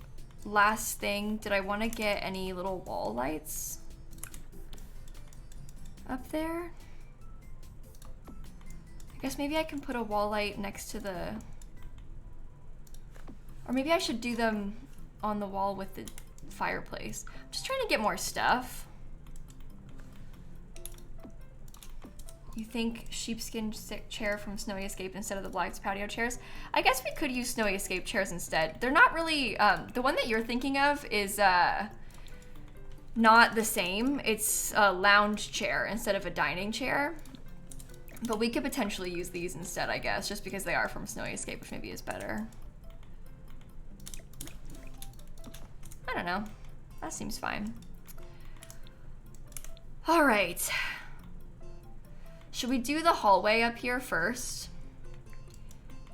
last thing, did I want to get any little wall lights up there? I guess maybe I can put a wall light next to the... Or maybe I should do them on the wall with the fireplace. I'm just trying to get more stuff. You think sheepskin chair from Snowy Escape instead of the Black's patio chairs? I guess we could use Snowy Escape chairs instead. They're not really, the one that you're thinking of is not the same. It's a lounge chair instead of a dining chair. But we could potentially use these instead, I guess, just because they are from Snowy Escape, which maybe is better. I don't know. That seems fine. All right. Should we do the hallway up here first?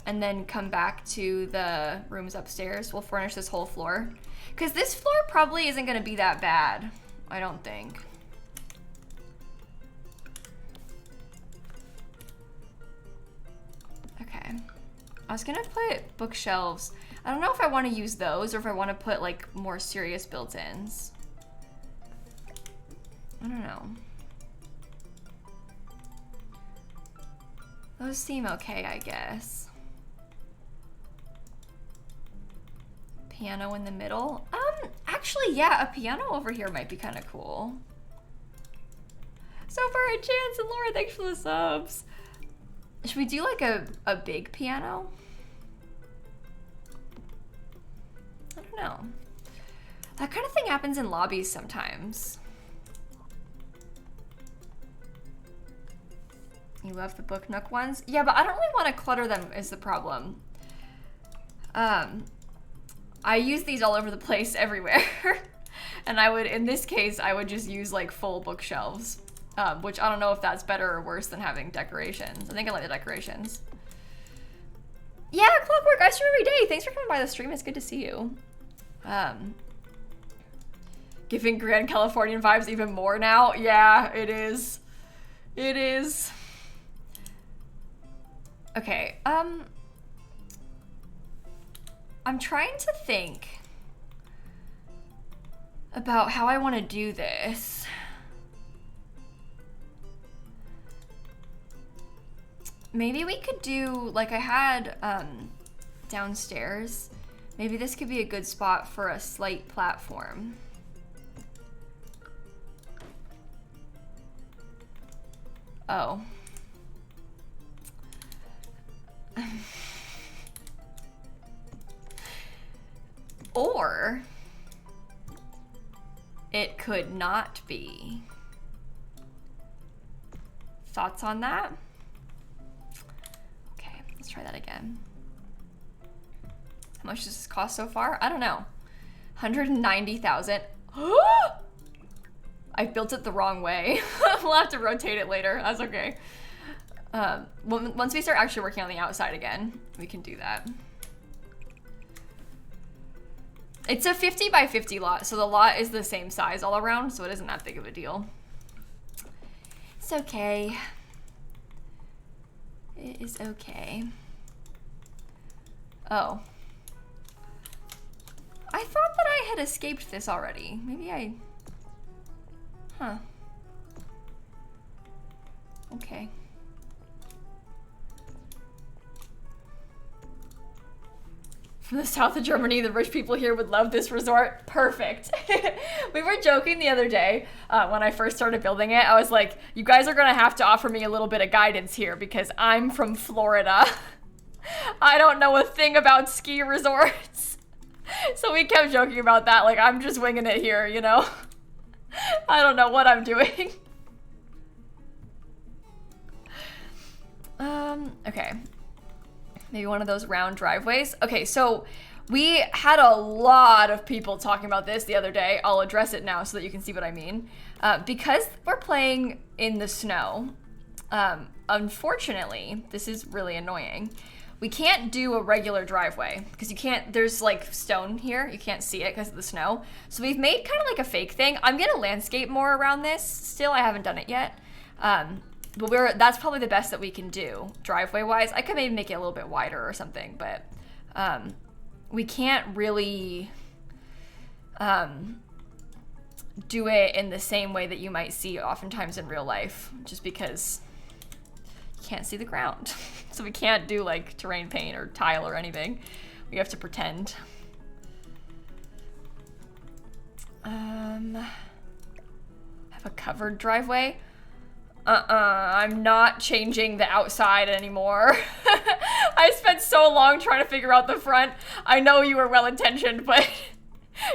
And then come back to the rooms upstairs? We'll furnish this whole floor. Because this floor probably isn't going to be that bad. I don't think. Okay. I was going to put bookshelves. I don't know if I want to use those or if I want to put like more serious built-ins. I don't know. Those seem okay, I guess. Piano in the middle. Actually, yeah, a piano over here might be kind of cool. So far, a chance, and Laura, thanks for the subs. Should we do like a big piano? I don't know. That kind of thing happens in lobbies sometimes. You love the Book Nook ones? Yeah, but I don't really want to clutter them is the problem. I use these all over the place everywhere. And I would, in this case, I would just use like full bookshelves. Which I don't know if that's better or worse than having decorations. I think I like the decorations. Yeah, Clockwork, I stream every day. Thanks for coming by the stream, it's good to see you. Giving Grand Californian vibes even more now. Yeah, it is. It is. Okay, I'm trying to think about how I want to do this. Maybe we could do, like I had downstairs, maybe this could be a good spot for a slight platform. Oh. Or it could not be. Thoughts on that? Okay, let's try that again. How much does this cost so far? I don't know. 190,000. I built it the wrong way. We'll have to rotate it later. That's okay. Once we start actually working on the outside again, we can do that. It's a 50 by 50 lot, so the lot is the same size all around, so it isn't that big of a deal. It's okay. It is okay. Oh. I thought that I had escaped this already. Maybe I... Huh. Okay. From the south of Germany, the rich people here would love this resort. Perfect. We were joking the other day when I first started building it. I was like, you guys are gonna have to offer me a little bit of guidance here because I'm from Florida. I don't know a thing about ski resorts. So we kept joking about that, like I'm just winging it here, you know? I don't know what I'm doing. Okay. Maybe one of those round driveways. Okay, so we had a lot of people talking about this the other day. I'll address it now so that you can see what I mean. Because we're playing in the snow, unfortunately, this is really annoying. We can't do a regular driveway because you can't, there's like stone here. You can't see it because of the snow. So we've made kind of like a fake thing. I'm gonna landscape more around this. Still, I haven't done it yet. But that's probably the best that we can do driveway wise. I could maybe make it a little bit wider or something, but we can't really do it in the same way that you might see oftentimes in real life, just because you can't see the ground. So we can't do like terrain paint or tile or anything. We have to pretend. Have a covered driveway. I'm not changing the outside anymore. I spent so long trying to figure out the front. I know you were well-intentioned, but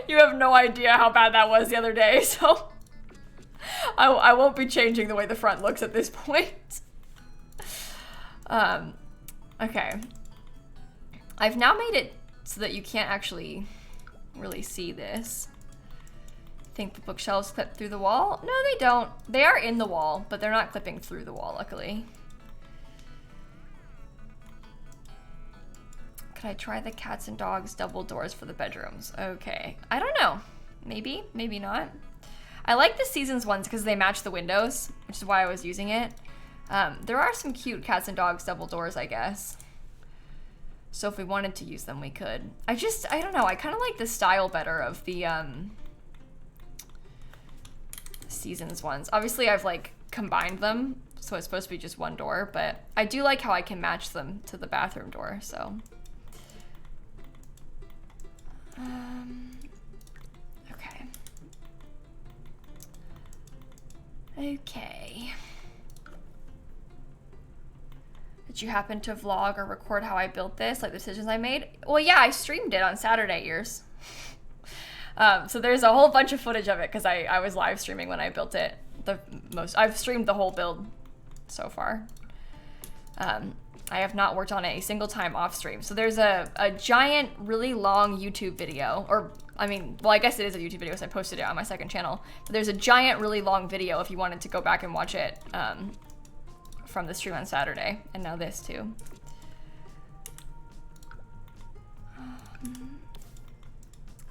you have no idea how bad that was the other day, so I won't be changing the way the front looks at this point. Okay. I've now made it so that you can't actually really see this. Think the bookshelves clip through the wall? No, they don't. They are in the wall, but they're not clipping through the wall, luckily. Could I try the cats and dogs double doors for the bedrooms? Okay. I don't know. Maybe, maybe not. I like the Seasons ones because they match the windows, which is why I was using it. There are some cute cats and dogs double doors, I guess. So if we wanted to use them, we could. I don't know. I kind of like the style better of the, Seasons ones. Obviously I've like combined them, so it's supposed to be just one door, but I do like how I can match them to the bathroom door, so. Okay. Okay. Did you happen to vlog or record how I built this, like the decisions I made? Well, yeah, I streamed it on Saturday, Ears. So there's a whole bunch of footage of it because I was live streaming when I built it. I've streamed the whole build so far. I have not worked on it a single time off stream. So there's a giant, really long YouTube video, or I mean, well, I guess it is a YouTube video because I posted it on my second channel. But there's a giant, really long video if you wanted to go back and watch it from the stream on Saturday, and now this too.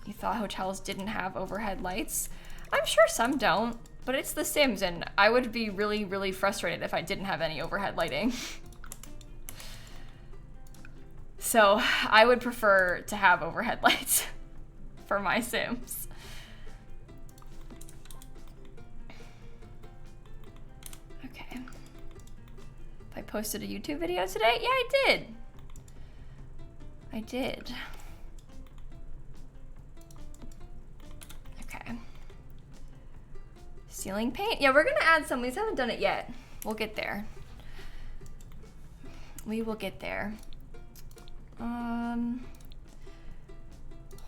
You thought hotels didn't have overhead lights? I'm sure some don't, but it's The Sims, and I would be really, really frustrated if I didn't have any overhead lighting. So I would prefer to have overhead lights for my Sims. Okay. I posted a YouTube video today? Yeah, I did. I did. Ceiling paint? Yeah, we're gonna add some. We just haven't done it yet. We'll get there. We will get there.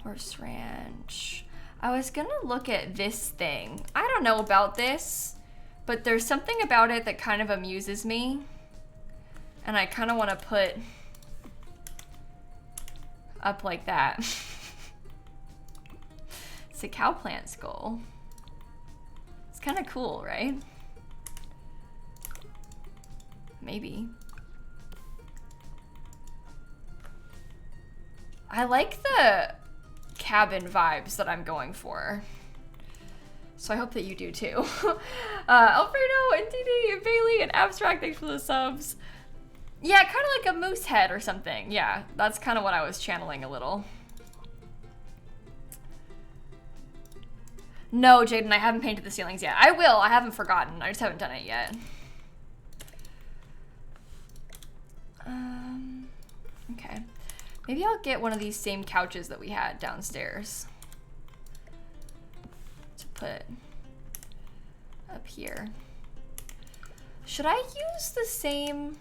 Horse ranch. I was gonna look at this thing. I don't know about this, but there's something about it that kind of amuses me. And I kind of want to put up like that. It's a cow plant skull. It's kind of cool, right? Maybe. I like the cabin vibes that I'm going for. So I hope that you do too. Alfredo, NTD, and Bailey, and Abstract, thanks for the subs. Yeah, kind of like a moose head or something. Yeah, that's kind of what I was channeling a little. No, Jaden, I haven't painted the ceilings yet. I will, I haven't forgotten. I just haven't done it yet. Okay. Maybe I'll get one of these same couches that we had downstairs to put up here. Should I use the same,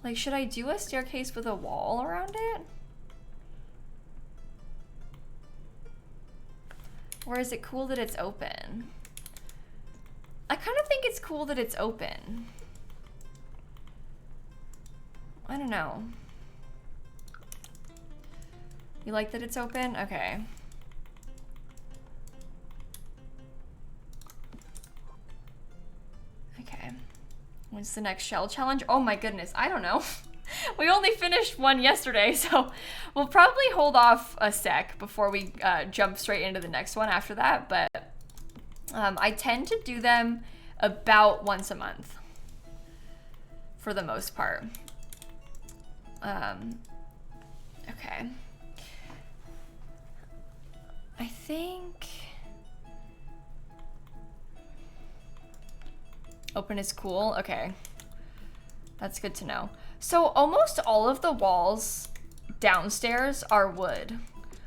like, should I do a staircase with a wall around it? Or is it cool that it's open? I kind of think it's cool that it's open. I don't know. You like that it's open? Okay. Okay. When's the next shell challenge? Oh my goodness, I don't know. We only finished one yesterday, so we'll probably hold off a sec before we jump straight into the next one after that, but I tend to do them about once a month for the most part. Okay. I think open is cool. Okay. That's good to know. So almost all of the walls downstairs are wood.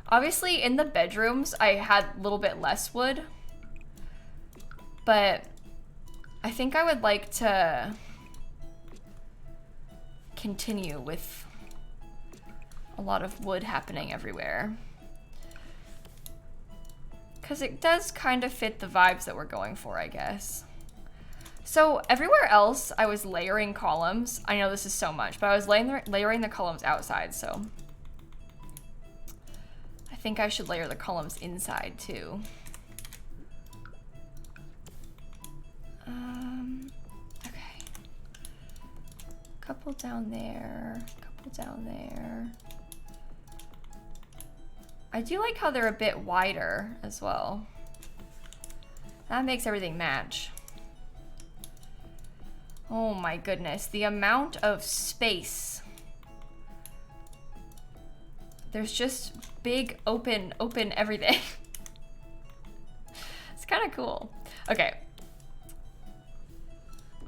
Obviously in the bedrooms I had a little bit less wood, but I think I would like to continue with a lot of wood happening everywhere. Because it does kind of fit the vibes that we're going for, I guess. So everywhere else, I was layering columns. I know this is so much, but I was layering the columns outside, so I think I should layer the columns inside too. Okay. Couple down there, couple down there. I do like how they're a bit wider as well. That makes everything match. Oh my goodness, the amount of space. There's just big, open everything. It's kind of cool. Okay.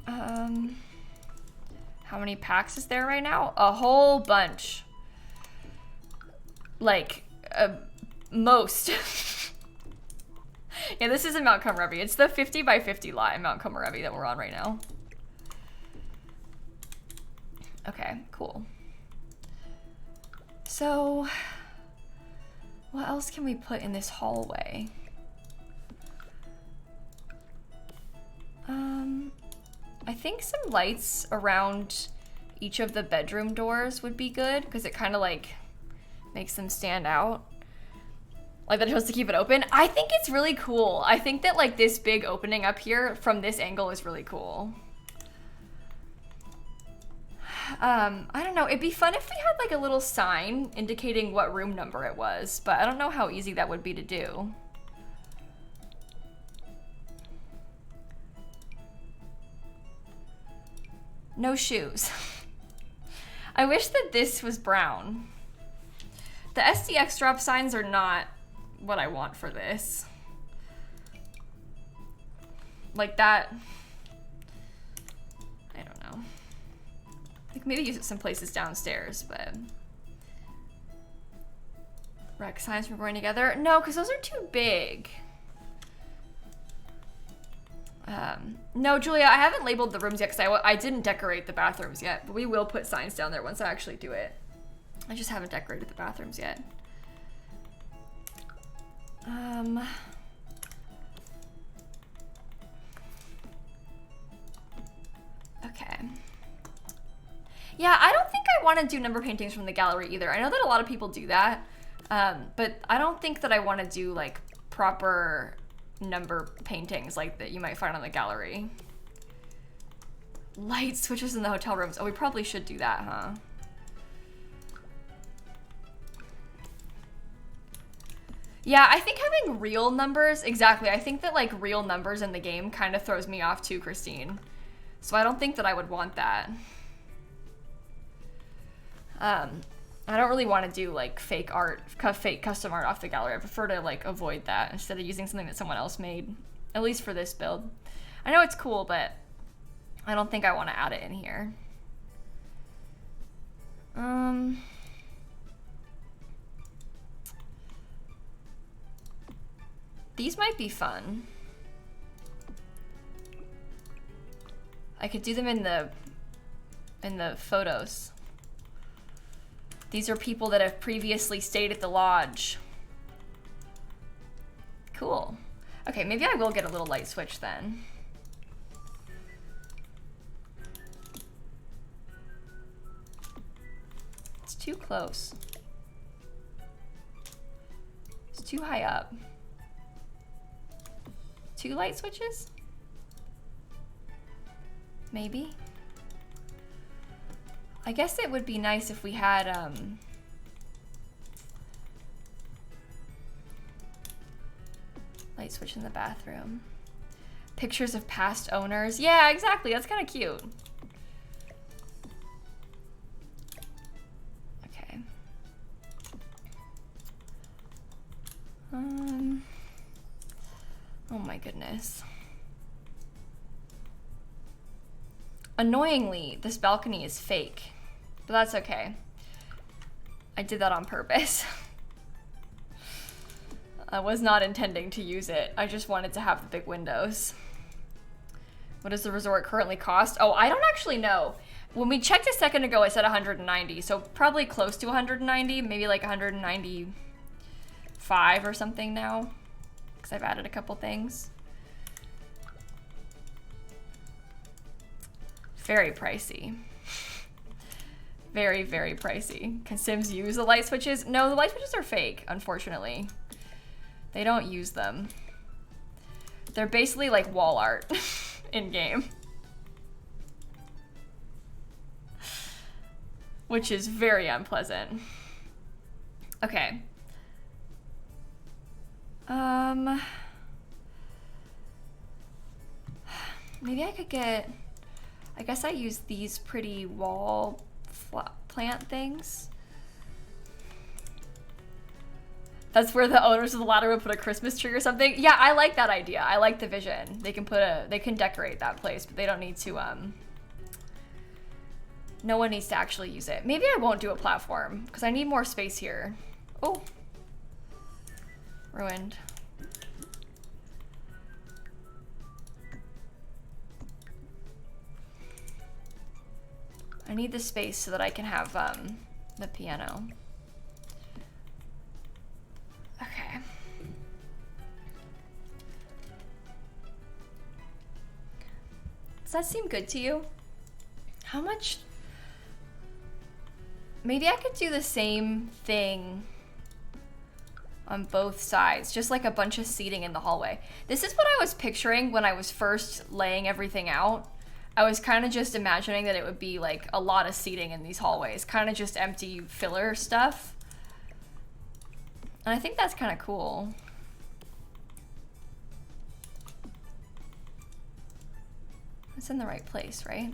How many packs is there right now? A whole bunch. Like, most. Yeah, this isn't Mount Komorebi. It's the 50 by 50 lot in Mount Komorebi that we're on right now. Okay, cool. So, what else can we put in this hallway? I think some lights around each of the bedroom doors would be good because it kind of like makes them stand out. Like they're supposed to keep it open. I think it's really cool. I think that like this big opening up here from this angle is really cool. I don't know. It'd be fun if we had like a little sign indicating what room number it was, but I don't know how easy that would be to do. No shoes. I wish that this was brown. The SDX drop signs are not what I want for this. Like that, I don't know. I could maybe use it some places downstairs, but. Rec signs from going together? No, because those are too big. No, Julia, I haven't labeled the rooms yet because I didn't decorate the bathrooms yet, but we will put signs down there once I actually do it. I just haven't decorated the bathrooms yet. Okay. Yeah, I don't think I want to do number paintings from the gallery either. I know that a lot of people do that, but I don't think that I want to do like proper number paintings like that you might find on the gallery. Light switches in the hotel rooms. Oh, we probably should do that, huh? Yeah, I think having real numbers, exactly. I think that like real numbers in the game kind of throws me off too, Christine. So I don't think that I would want that. I don't really want to do like fake art, fake custom art off the gallery. I prefer to like avoid that instead of using something that someone else made, at least for this build. I know it's cool, but I don't think I want to add it in here. These might be fun. I could do them in the photos. These are people that have previously stayed at the lodge. Cool. Okay, maybe I will get a little light switch then. It's too close. It's too high up. 2 light switches? Maybe. I guess it would be nice if we had light switch in the bathroom. Pictures of past owners. Yeah, exactly. That's kind of cute. Okay. Oh my goodness. Annoyingly, this balcony is fake, but that's okay. I did that on purpose. I was not intending to use it. I just wanted to have the big windows. What does the resort currently cost? Oh, I don't actually know. When we checked a second ago, I said 190, so probably close to 190, maybe like 195 or something now, because I've added a couple things. Very pricey. Very, very pricey. Can Sims use the light switches? No, the light switches are fake, unfortunately. They don't use them. They're basically like wall art in game. Which is very unpleasant. Okay. Maybe I could get, I guess I use these pretty wall plant things. That's where the owners of the ladder would put a Christmas tree or something. Yeah, I like that idea. I like the vision. They can they can decorate that place, but they don't need to, no one needs to actually use it. Maybe I won't do a platform because I need more space here. Oh, ruined. I need the space so that I can have the piano. Okay. Does that seem good to you? How much? Maybe I could do the same thing on both sides, just like a bunch of seating in the hallway. This is what I was picturing when I was first laying everything out. I was kind of just imagining that it would be like a lot of seating in these hallways, kind of just empty filler stuff. And I think that's kind of cool. It's in the right place, right?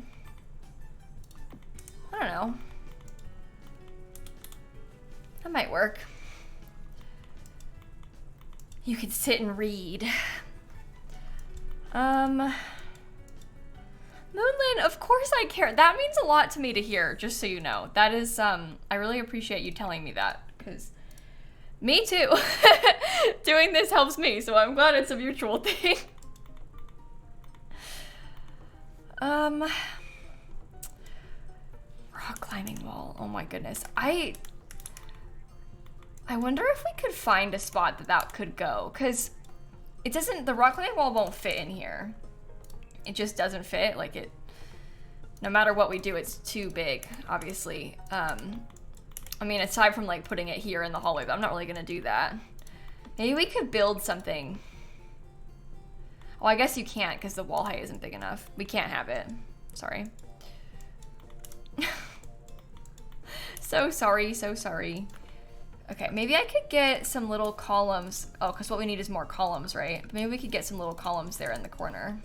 I don't know. That might work. You could sit and read. Moonlin, of course I care. That means a lot to me to hear, just so you know. That is, I really appreciate you telling me that, because me too. Doing this helps me, so I'm glad it's a mutual thing. Rock climbing wall. Oh my goodness. I wonder if we could find a spot that could go, because it doesn't, the rock climbing wall won't fit in here. It just doesn't fit, like No matter what we do, it's too big, obviously. I mean, aside from like putting it here in the hallway, but I'm not really gonna do that. Maybe we could build something. Well, I guess you can't because the wall height isn't big enough. We can't have it. Sorry. So sorry, so sorry. Okay, maybe I could get some little columns. Oh, because what we need is more columns, right? Maybe we could get some little columns there in the corner.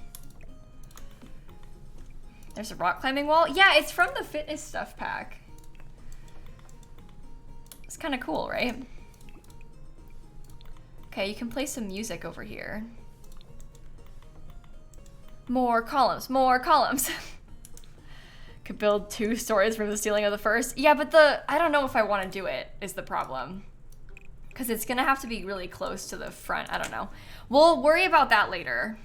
There's a rock climbing wall. Yeah, it's from the fitness stuff pack. It's kind of cool, right? Okay, you can play some music over here. More columns, more columns. Could build 2 stories from the ceiling of the first. Yeah, but I don't know if I want to do it, is the problem. Because it's gonna have to be really close to the front. I don't know. We'll worry about that later.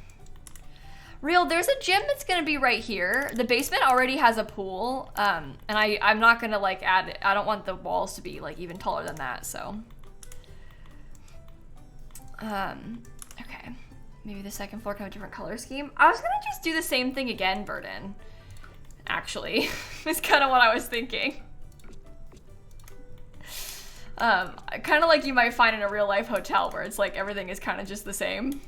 Real, there's a gym that's gonna be right here. The basement already has a pool. And I'm not gonna like add, I don't want the walls to be like even taller than that, so. Okay. Maybe the second floor can have a different color scheme. I was gonna just do the same thing again, Burden. Actually, it's kind of what I was thinking. Kind of like you might find in a real life hotel where it's like everything is kind of just the same.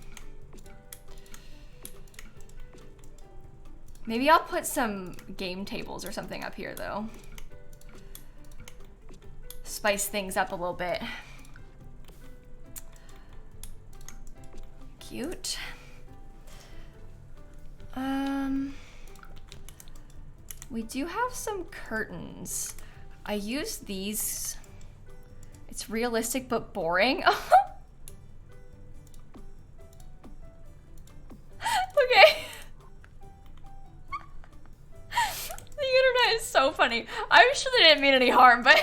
Maybe I'll put some game tables or something up here though. Spice things up a little bit. Cute. We do have some curtains. I use these. It's realistic but boring. Okay. The internet is so funny. I'm sure they didn't mean any harm, but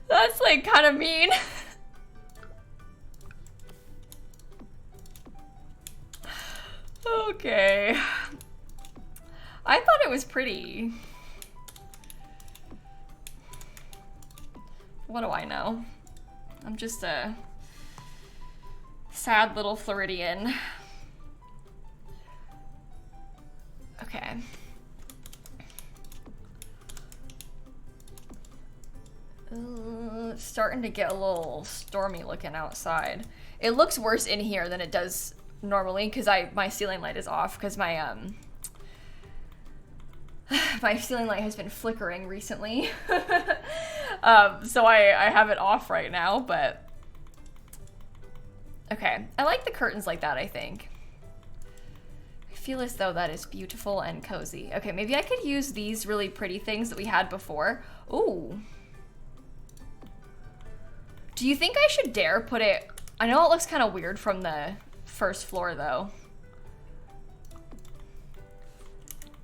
that's like kind of mean. Okay. I thought it was pretty. What do I know? I'm just a sad little Floridian. Okay. It's starting to get a little stormy looking outside. It looks worse in here than it does normally because my ceiling light is off because my my ceiling light has been flickering recently. So I have it off right now, but okay. I like the curtains like that, I think. I feel as though that is beautiful and cozy. Okay, maybe I could use these really pretty things that we had before. Ooh. Do you think I should dare put it... I know it looks kind of weird from the first floor though.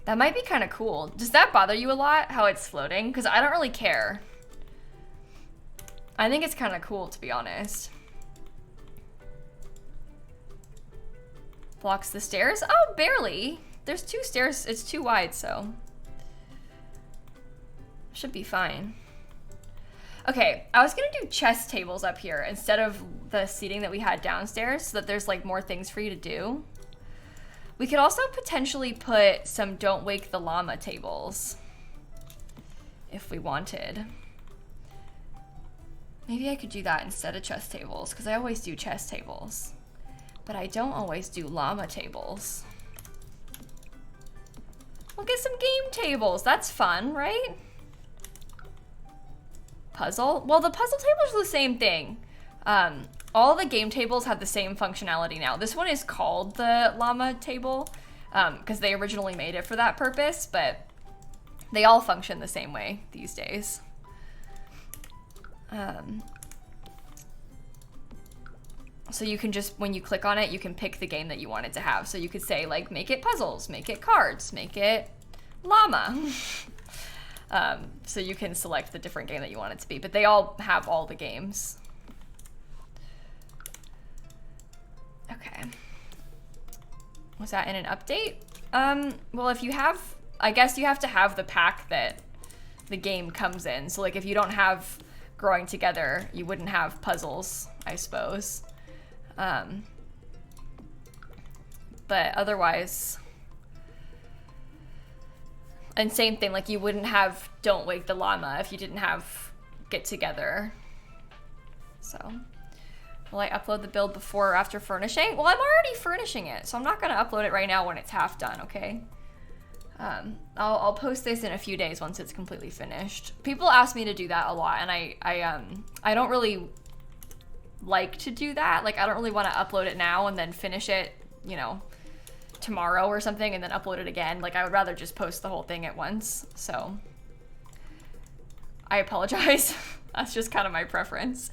That might be kind of cool. Does that bother you a lot, how it's floating? Because I don't really care. I think it's kind of cool, to be honest. Blocks the stairs? Oh, barely. There's 2 stairs. It's too wide, so. Should be fine. Okay, I was gonna do chess tables up here instead of the seating that we had downstairs so that there's like more things for you to do. We could also potentially put some Don't Wake the Llama tables if we wanted. Maybe I could do that instead of chess tables because I always do chess tables, but I don't always do llama tables. We'll get some game tables. That's fun, right? Puzzle? Well, the puzzle tables are the same thing. All the game tables have the same functionality now. This one is called the llama table because they originally made it for that purpose, but they all function the same way these days. So you can just, when you click on it, you can pick the game that you want it to have. So you could say like, make it puzzles, make it cards, make it llama. So you can select the different game that you want it to be, but they all have all the games. Okay. Was that in an update? Well, if you have, I guess you have to have the pack that the game comes in. So like if you don't have Growing Together, you wouldn't have puzzles, I suppose. But otherwise, And same thing, like you wouldn't have Don't Wake the Llama if you didn't have Get Together. So, will I upload the build before or after furnishing? Well, I'm already furnishing it, so I'm not gonna upload it right now when it's half done, okay? I'll post this in a few days once it's completely finished. People ask me to do that a lot, and I don't really like to do that. Like, I don't really want to upload it now and then finish it, you know, tomorrow or something and then upload it again. Like, I would rather just post the whole thing at once. So I apologize. That's just kind of my preference.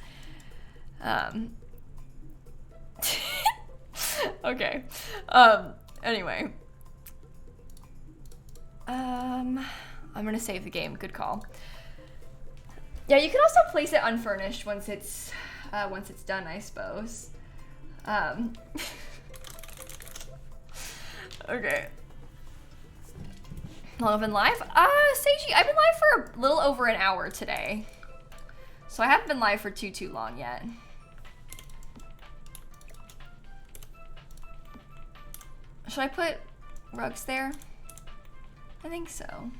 Okay. Anyway. I'm gonna save the game. Good call. Yeah, you can also place it unfurnished once it's done, I suppose. Okay. Long have been live? Seiji, I've been live for a little over an hour today. So I haven't been live for too long yet. Should I put rugs there? I think so.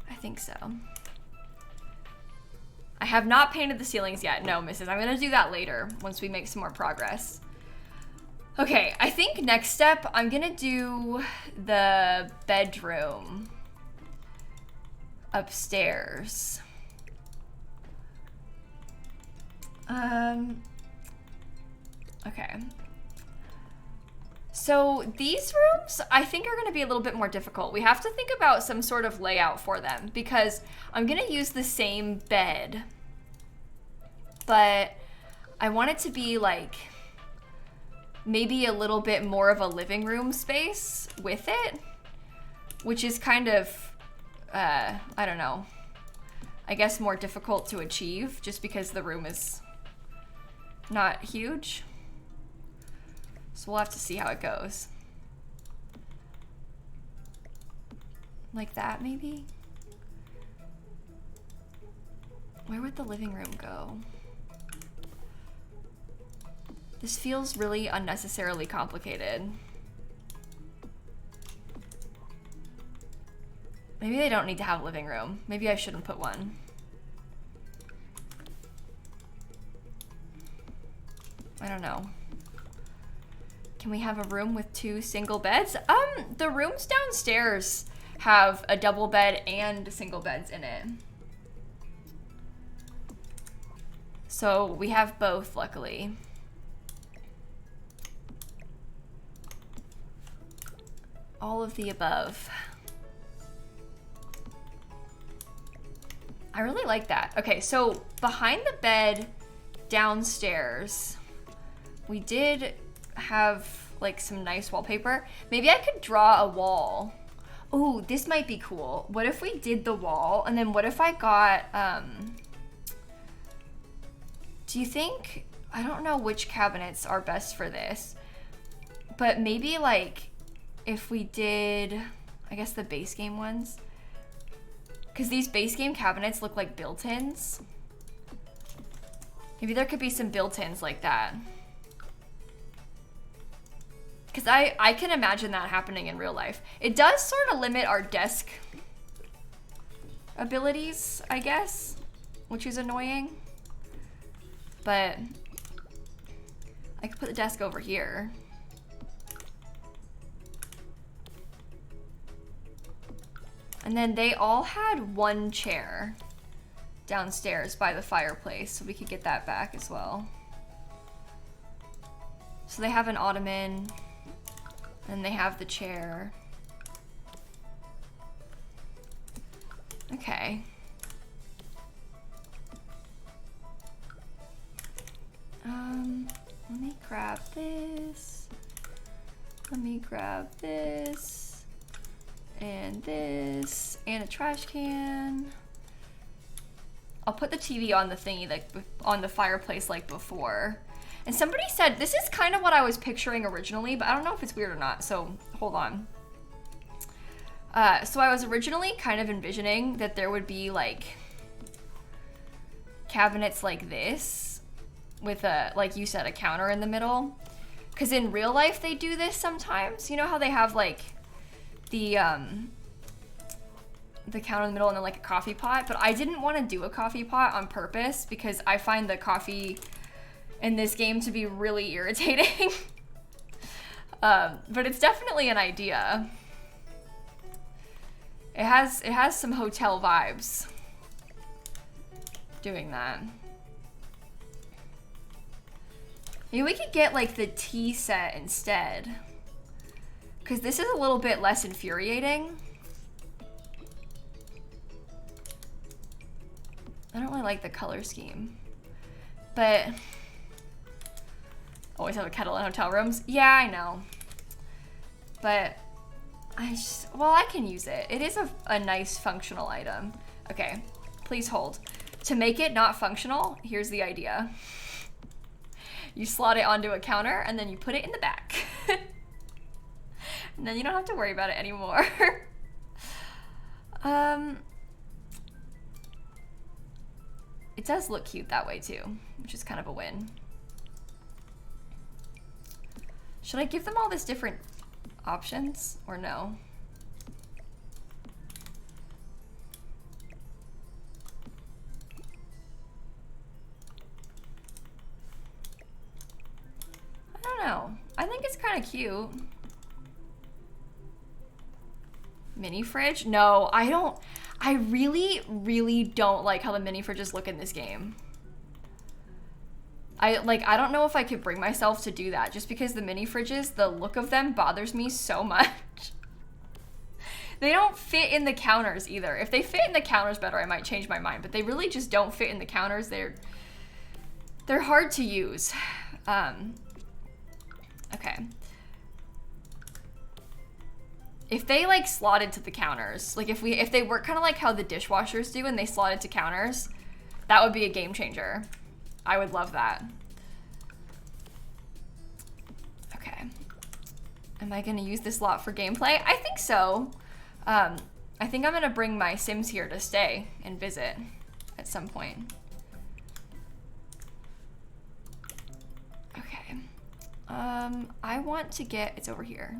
I think so. I have not painted the ceilings yet. No, missus. I'm gonna do that later once we make some more progress. Okay, I think next step, I'm gonna do the bedroom upstairs. Okay. So these rooms, I think, are gonna be a little bit more difficult. We have to think about some sort of layout for them because I'm gonna use the same bed, but I want it to be like maybe a little bit more of a living room space with it, which is kind of, I don't know, I guess more difficult to achieve just because the room is not huge. So we'll have to see how it goes. Like that, maybe? Where would the living room go? This feels really unnecessarily complicated. Maybe they don't need to have a living room. Maybe I shouldn't put one. I don't know. Can we have a room with 2 single beds? The rooms downstairs have a double bed and single beds in it. So we have both, luckily. All of the above. I really like that. Okay, so behind the bed downstairs, we did have like some nice wallpaper. Maybe I could draw a wall. Ooh, this might be cool. What if we did the wall and then what if I got, do you think, I don't know which cabinets are best for this, but maybe like if we did, I guess the base game ones, because these base game cabinets look like built-ins. Maybe there could be some built-ins like that. Because I can imagine that happening in real life. It does sort of limit our desk abilities, I guess, which is annoying. But I could put the desk over here. And then they all had 1 chair downstairs by the fireplace, so we could get that back as well. So they have an ottoman. And they have the chair. Okay. Let me grab this. Let me grab this. And this. And a trash can. I'll put the TV on the thingy, like on the fireplace like before. And somebody said, this is kind of what I was picturing originally, but I don't know if it's weird or not, so hold on. So I was originally kind of envisioning that there would be like cabinets like this with a, like you said, a counter in the middle. Because in real life they do this sometimes. You know how they have like the the counter in the middle and then like a coffee pot, but I didn't want to do a coffee pot on purpose because I find the coffee in this game to be really irritating. But it's definitely an idea. It has some hotel vibes doing that. Maybe we could get like the tea set instead, because this is a little bit less infuriating. I don't really like the color scheme, but always have a kettle in hotel rooms. Yeah, I know, but well, I can use it. It is a nice functional item. Okay, please hold. To make it not functional, here's the idea. You slot it onto a counter and then you put it in the back. And then you don't have to worry about it anymore. It does look cute that way too, which is kind of a win. Should I give them all these different options or no? I don't know. I think it's kind of cute. Mini fridge? No, I don't. I really, really don't like how the mini fridges look in this game. I don't know if I could bring myself to do that just because the mini fridges, the look of them bothers me so much. They don't fit in the counters either. If they fit in the counters better, I might change my mind, but they really just don't fit in the counters. They're hard to use. Okay. If they like slotted to the counters, like if they work kind of like how the dishwashers do and they slotted to counters, that would be a game changer. I would love that. Okay. Am I gonna use this lot for gameplay? I think so. I think I'm gonna bring my Sims here to stay and visit at some point. Okay. I want to get, it's over here.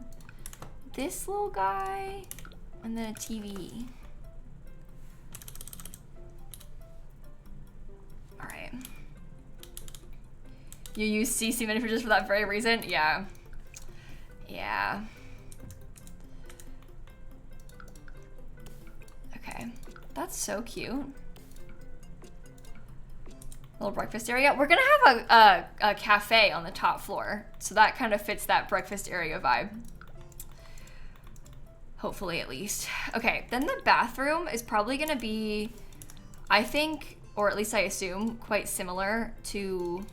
This little guy, and then a TV. All right. You use CC mini fridges for that very reason? Yeah. Yeah. Okay, that's so cute. Little breakfast area. We're gonna have a cafe on the top floor, so that kind of fits that breakfast area vibe. Hopefully, at least. Okay, then the bathroom is probably gonna be, I think, or at least I assume, quite similar to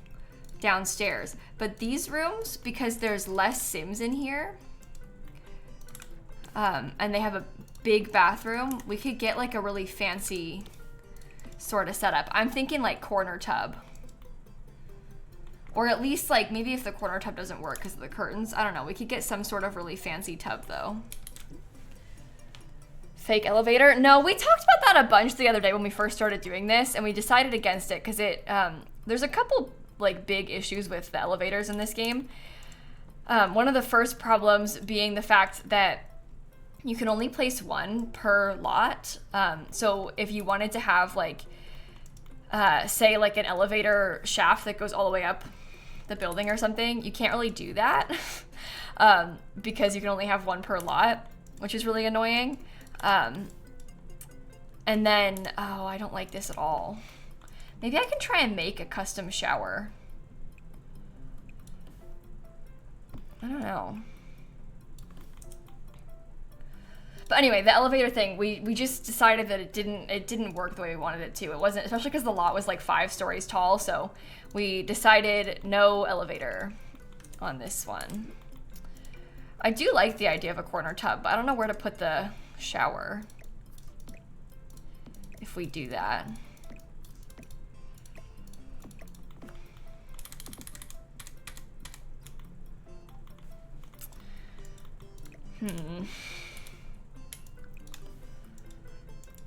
downstairs. But these rooms, because there's less Sims in here, and they have a big bathroom, we could get like a really fancy sort of setup. I'm thinking like corner tub. Or at least like, maybe if the corner tub doesn't work because of the curtains, I don't know. We could get some sort of really fancy tub though. Fake elevator? No, we talked about that a bunch the other day when we first started doing this, and we decided against it because there's a couple like big issues with the elevators in this game. One of the first problems being the fact that you can only place one per lot. So if you wanted to have like, say like an elevator shaft that goes all the way up the building or something, you can't really do that because you can only have one per lot, which is really annoying. And then, oh, I don't like this at all. Maybe I can try and make a custom shower. I don't know. But anyway, the elevator thing, we just decided that it didn't work the way we wanted it to. It wasn't, especially because the lot was like 5 stories tall, so we decided no elevator on this one. I do like the idea of a corner tub, but I don't know where to put the shower if we do that.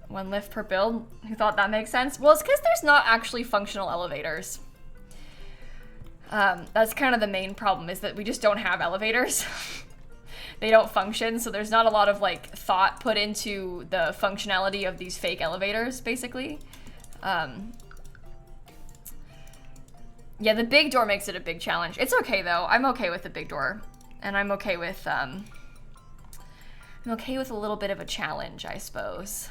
One lift per build. Who thought that makes sense? Well, it's because there's not actually functional elevators. That's kind of the main problem, is that we just don't have elevators. they don't function, so there's not a lot of like thought put into the functionality of these fake elevators, basically. Yeah, the big door makes it a big challenge. It's okay though. I'm okay with the big door, and I'm okay with a little bit of a challenge, I suppose.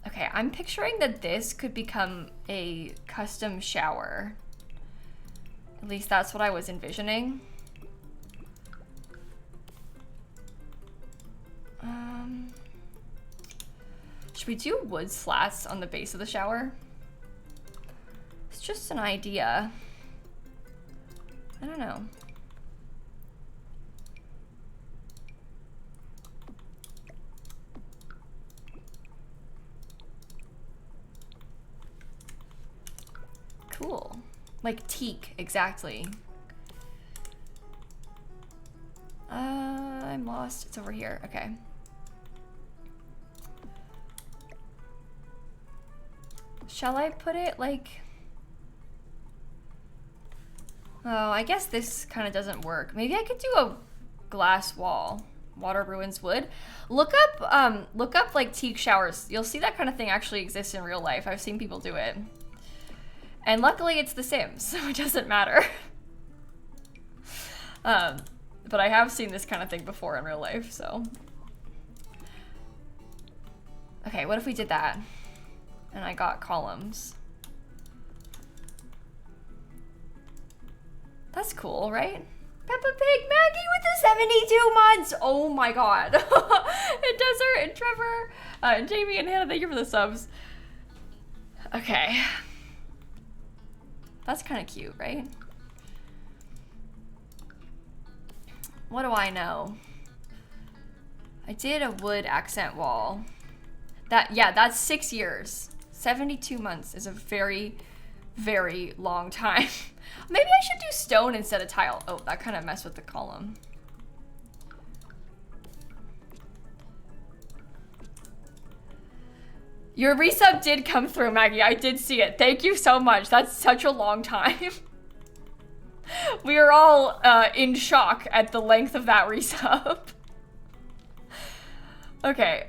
Okay, I'm picturing that this could become a custom shower. At least that's what I was envisioning. Should we do wood slats on the base of the shower? It's just an idea. I don't know. Cool. Like teak, exactly. I'm lost. It's over here. Okay. Shall I put it like... Oh, I guess this kind of doesn't work. Maybe I could do a glass wall. Water ruins wood. Look up like teak showers. You'll see that kind of thing actually exists in real life. I've seen people do it. And luckily it's The Sims, so it doesn't matter. But I have seen this kind of thing before in real life, so. Okay, what if we did that? And I got columns. That's cool, right? Peppa Pig, Maggie with the 72 months! Oh my god. And Desert and Trevor, and Jamie and Hannah, thank you for the subs. Okay. That's kind of cute, right? What do I know? I did a wood accent wall. Yeah, that's 6 years. 72 months is a very, very long time. Maybe I should do stone instead of tile. Oh, that kind of messed with the column. Your resub did come through, Maggie. I did see it. Thank you so much. That's such a long time. We are all in shock at the length of that resub. Okay,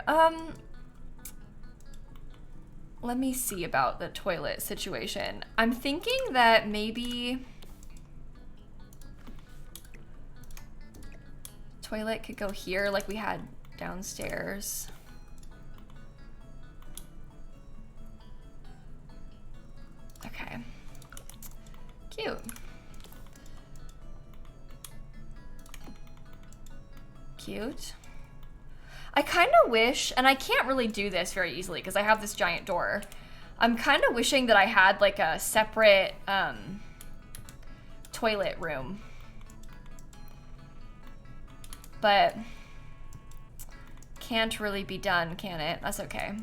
let me see about the toilet situation. I'm thinking that maybe toilet could go here like we had downstairs. Okay, cute. Cute. I kind of wish, and I can't really do this very easily because I have this giant door. I'm kind of wishing that I had like a separate toilet room. But can't really be done, can it? That's okay.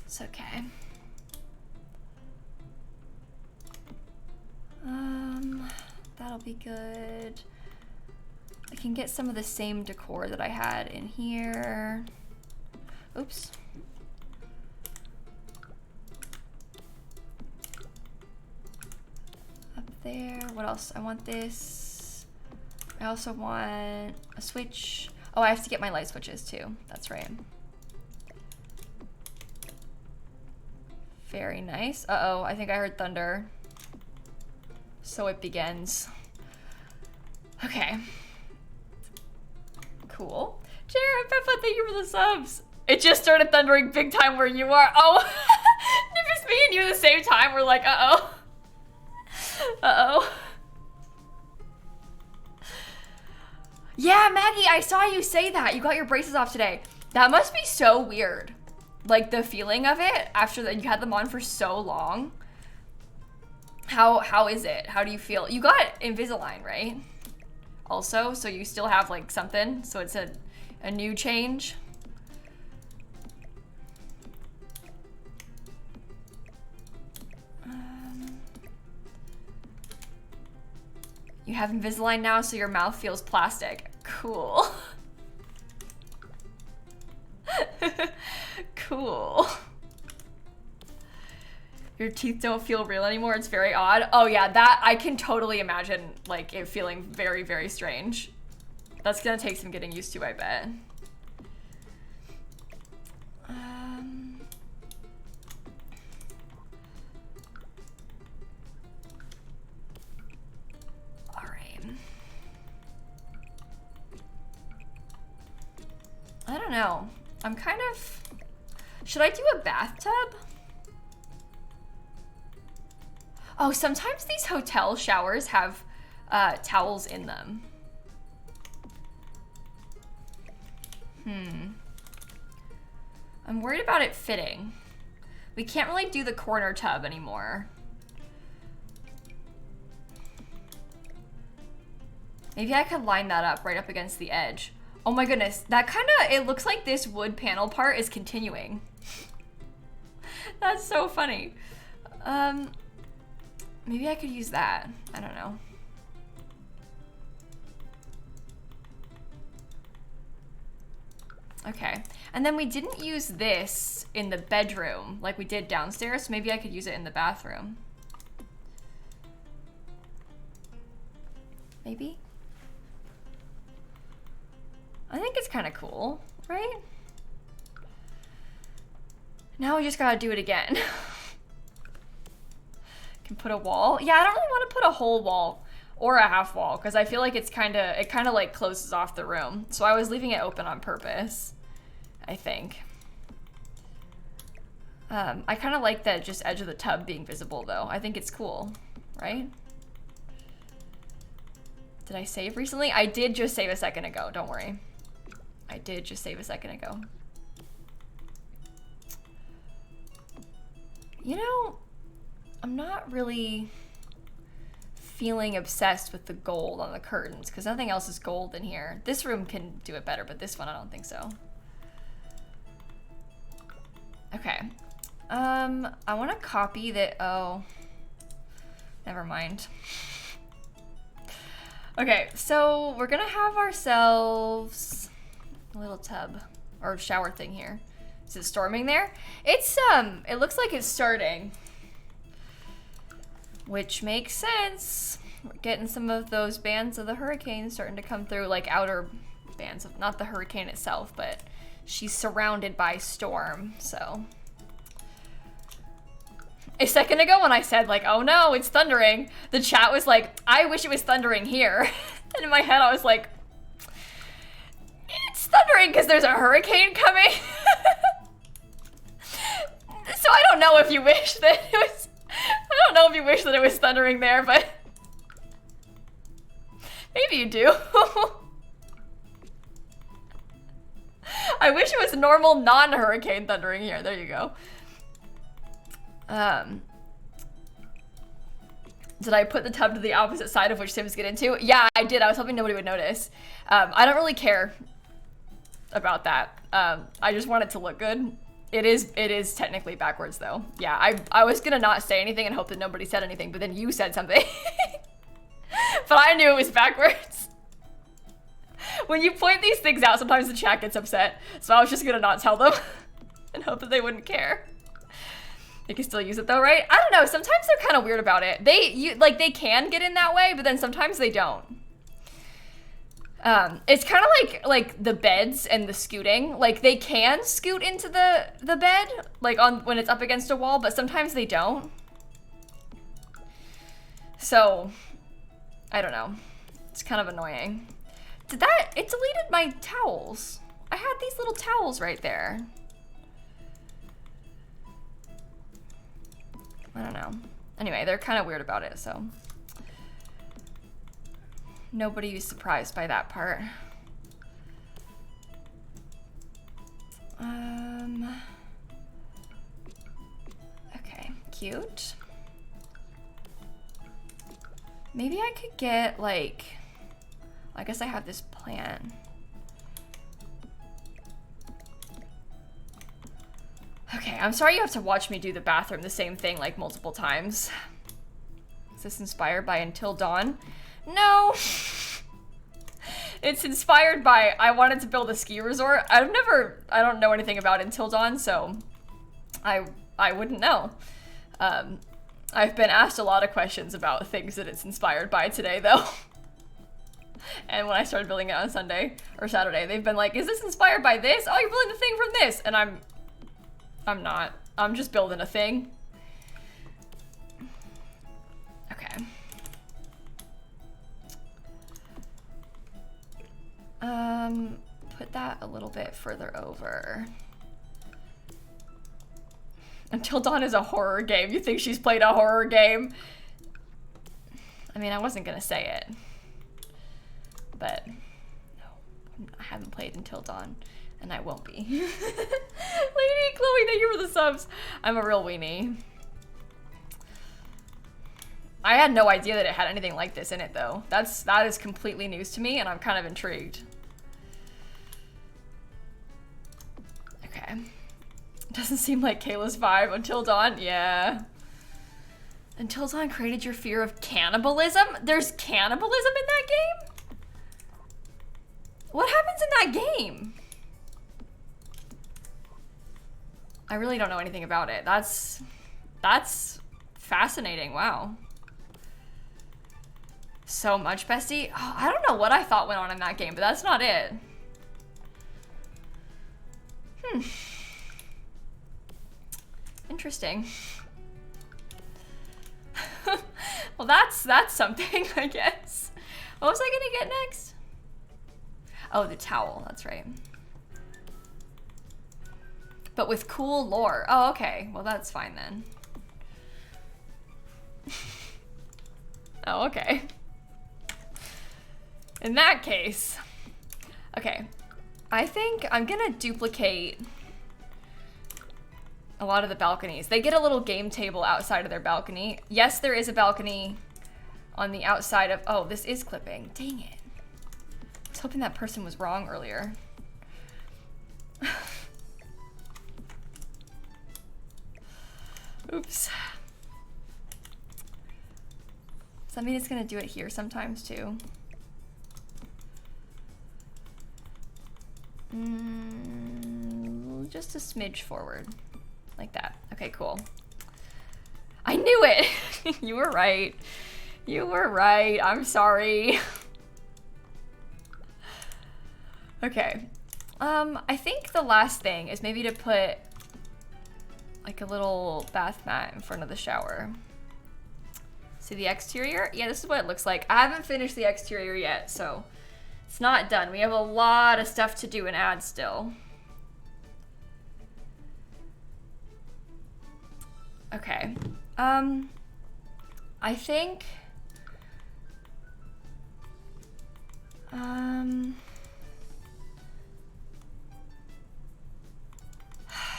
It's okay. That'll be good. I can get some of the same decor that I had in here. Oops. Up there. What else? I want this. I also want a switch. Oh, I have to get my light switches too. That's right. Very nice. Uh-oh, I think I heard thunder. So it begins. Okay. Cool. Jared, Peppa, thank you for the subs. It just started thundering big time where you are. Oh, if it's me and you at the same time, we're like, uh-oh. Uh-oh. Yeah, Maggie, I saw you say that. You got your braces off today. That must be so weird. Like the feeling of it after that you had them on for so long. How is it? How do you feel? You got Invisalign, right? Also, so you still have like something, so it's a new change. You have Invisalign now, so your mouth feels plastic. Cool. Cool. Your teeth don't feel real anymore. It's very odd. Oh yeah, that I can totally imagine like it feeling very, very strange. That's gonna take some getting used to, I bet. All right. I don't know. I'm kind of. Should I do a bathtub? Oh, sometimes these hotel showers have towels in them. I'm worried about it fitting. We can't really do the corner tub anymore. Maybe I could line that up right up against the edge. Oh my goodness, that kind of, it looks like this wood panel part is continuing. That's so funny. Maybe I could use that. I don't know. Okay, and then we didn't use this in the bedroom like we did downstairs, so maybe I could use it in the bathroom. Maybe? I think it's kind of cool, right? Now we just gotta do it again. Can put a wall. Yeah, I don't really want to put a whole wall or a half wall because I feel like it kind of like closes off the room. So I was leaving it open on purpose, I think. I kind of like the just edge of the tub being visible though. I think it's cool, right? Did I save recently? I did just save a second ago, don't worry. I did just save a second ago. You know, I'm not really feeling obsessed with the gold on the curtains because nothing else is gold in here. This room can do it better, but this one I don't think so. Okay. I want to copy that. Oh, never mind. Okay, so we're gonna have ourselves a little tub or shower thing here. Is it storming there? It's it looks like it's starting, which makes sense. We're getting some of those bands of the hurricane starting to come through, like outer bands of, not the hurricane itself, but she's surrounded by storm, so. A second ago when I said like, oh no, it's thundering, the chat was like, I wish it was thundering here. And in my head I was like, it's thundering because there's a hurricane coming. So I don't know if you wish that it was, I don't know if you wish that it was thundering there, but maybe you do. I wish it was normal non-hurricane thundering here. There you go. Did I put the tub to the opposite side of which Sims get into? Yeah, I did. I was hoping nobody would notice. I don't really care about that. I just want it to look good. It is technically backwards though. Yeah, I was gonna not say anything and hope that nobody said anything, but then you said something. But I knew it was backwards. When you point these things out, sometimes the chat gets upset. So I was just gonna not tell them and hope that they wouldn't care. They can still use it though, right? I don't know, sometimes they're kind of weird about it. They can get in that way, but then sometimes they don't. It's kind of like the beds and the scooting. Like they can scoot into the bed, like when it's up against a wall, but sometimes they don't. So, I don't know. It's kind of annoying. It deleted my towels. I had these little towels right there. I don't know. Anyway, they're kind of weird about it, so. Nobody was surprised by that part. Okay, cute. Maybe I could get like, I guess I have this plan. Okay, I'm sorry you have to watch me do the bathroom the same thing like multiple times. Is this inspired by Until Dawn? No. It's inspired by, I wanted to build a ski resort. I don't know anything about Until Dawn, so I wouldn't know. I've been asked a lot of questions about things that it's inspired by today, though. And when I started building it on Sunday or Saturday, they've been like, is this inspired by this? Oh, you're building the thing from this. And I'm not. I'm just building a thing. Okay. Put that a little bit further over. Until Dawn is a horror game. You think she's played a horror game? I mean, I wasn't gonna say it. But no, I haven't played Until Dawn, and I won't be. Lady Chloe, thank you for the subs. I'm a real weenie. I had no idea that it had anything like this in it, though. That is completely news to me, and I'm kind of intrigued. Okay. Doesn't seem like Kayla's vibe. Until Dawn, yeah. Until Dawn created your fear of cannibalism? There's cannibalism in that game? What happens in that game? I really don't know anything about it. That's fascinating, wow. So much, bestie. Oh, I don't know what I thought went on in that game, but that's not it. Interesting. Well, that's something, I guess. What was I gonna get next? Oh, the towel, that's right. But with cool lore. Oh, okay. Well, that's fine then. Oh, okay. In that case, okay. I think I'm gonna duplicate a lot of the balconies. They get a little game table outside of their balcony. Yes, there is a balcony on the outside of, oh, this is clipping. Dang it. I was hoping that person was wrong earlier. Oops. Does that mean it's gonna do it here sometimes too? Just a smidge forward. Like that. Okay, cool. I knew it! You were right. You were right. I'm sorry. Okay. I think the last thing is maybe to put like a little bath mat in front of the shower. See the exterior? Yeah, this is what it looks like. I haven't finished the exterior yet, so it's not done. We have a lot of stuff to do and add still. Okay. I think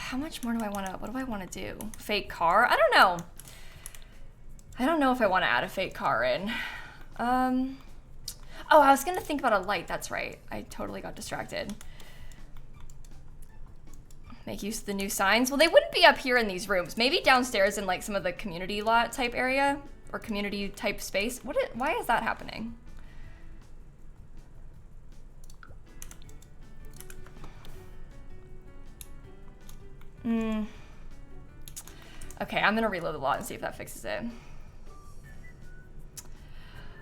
how much more do I want to, what do I want to do? Fake car? I don't know. I don't know if I want to add a fake car in. Oh, I was gonna think about a light, that's right. I totally got distracted. Make use of the new signs. Well, they wouldn't be up here in these rooms. Maybe downstairs in like some of the community lot type area or community type space. Why is that happening? Okay, I'm gonna reload the lot and see if that fixes it.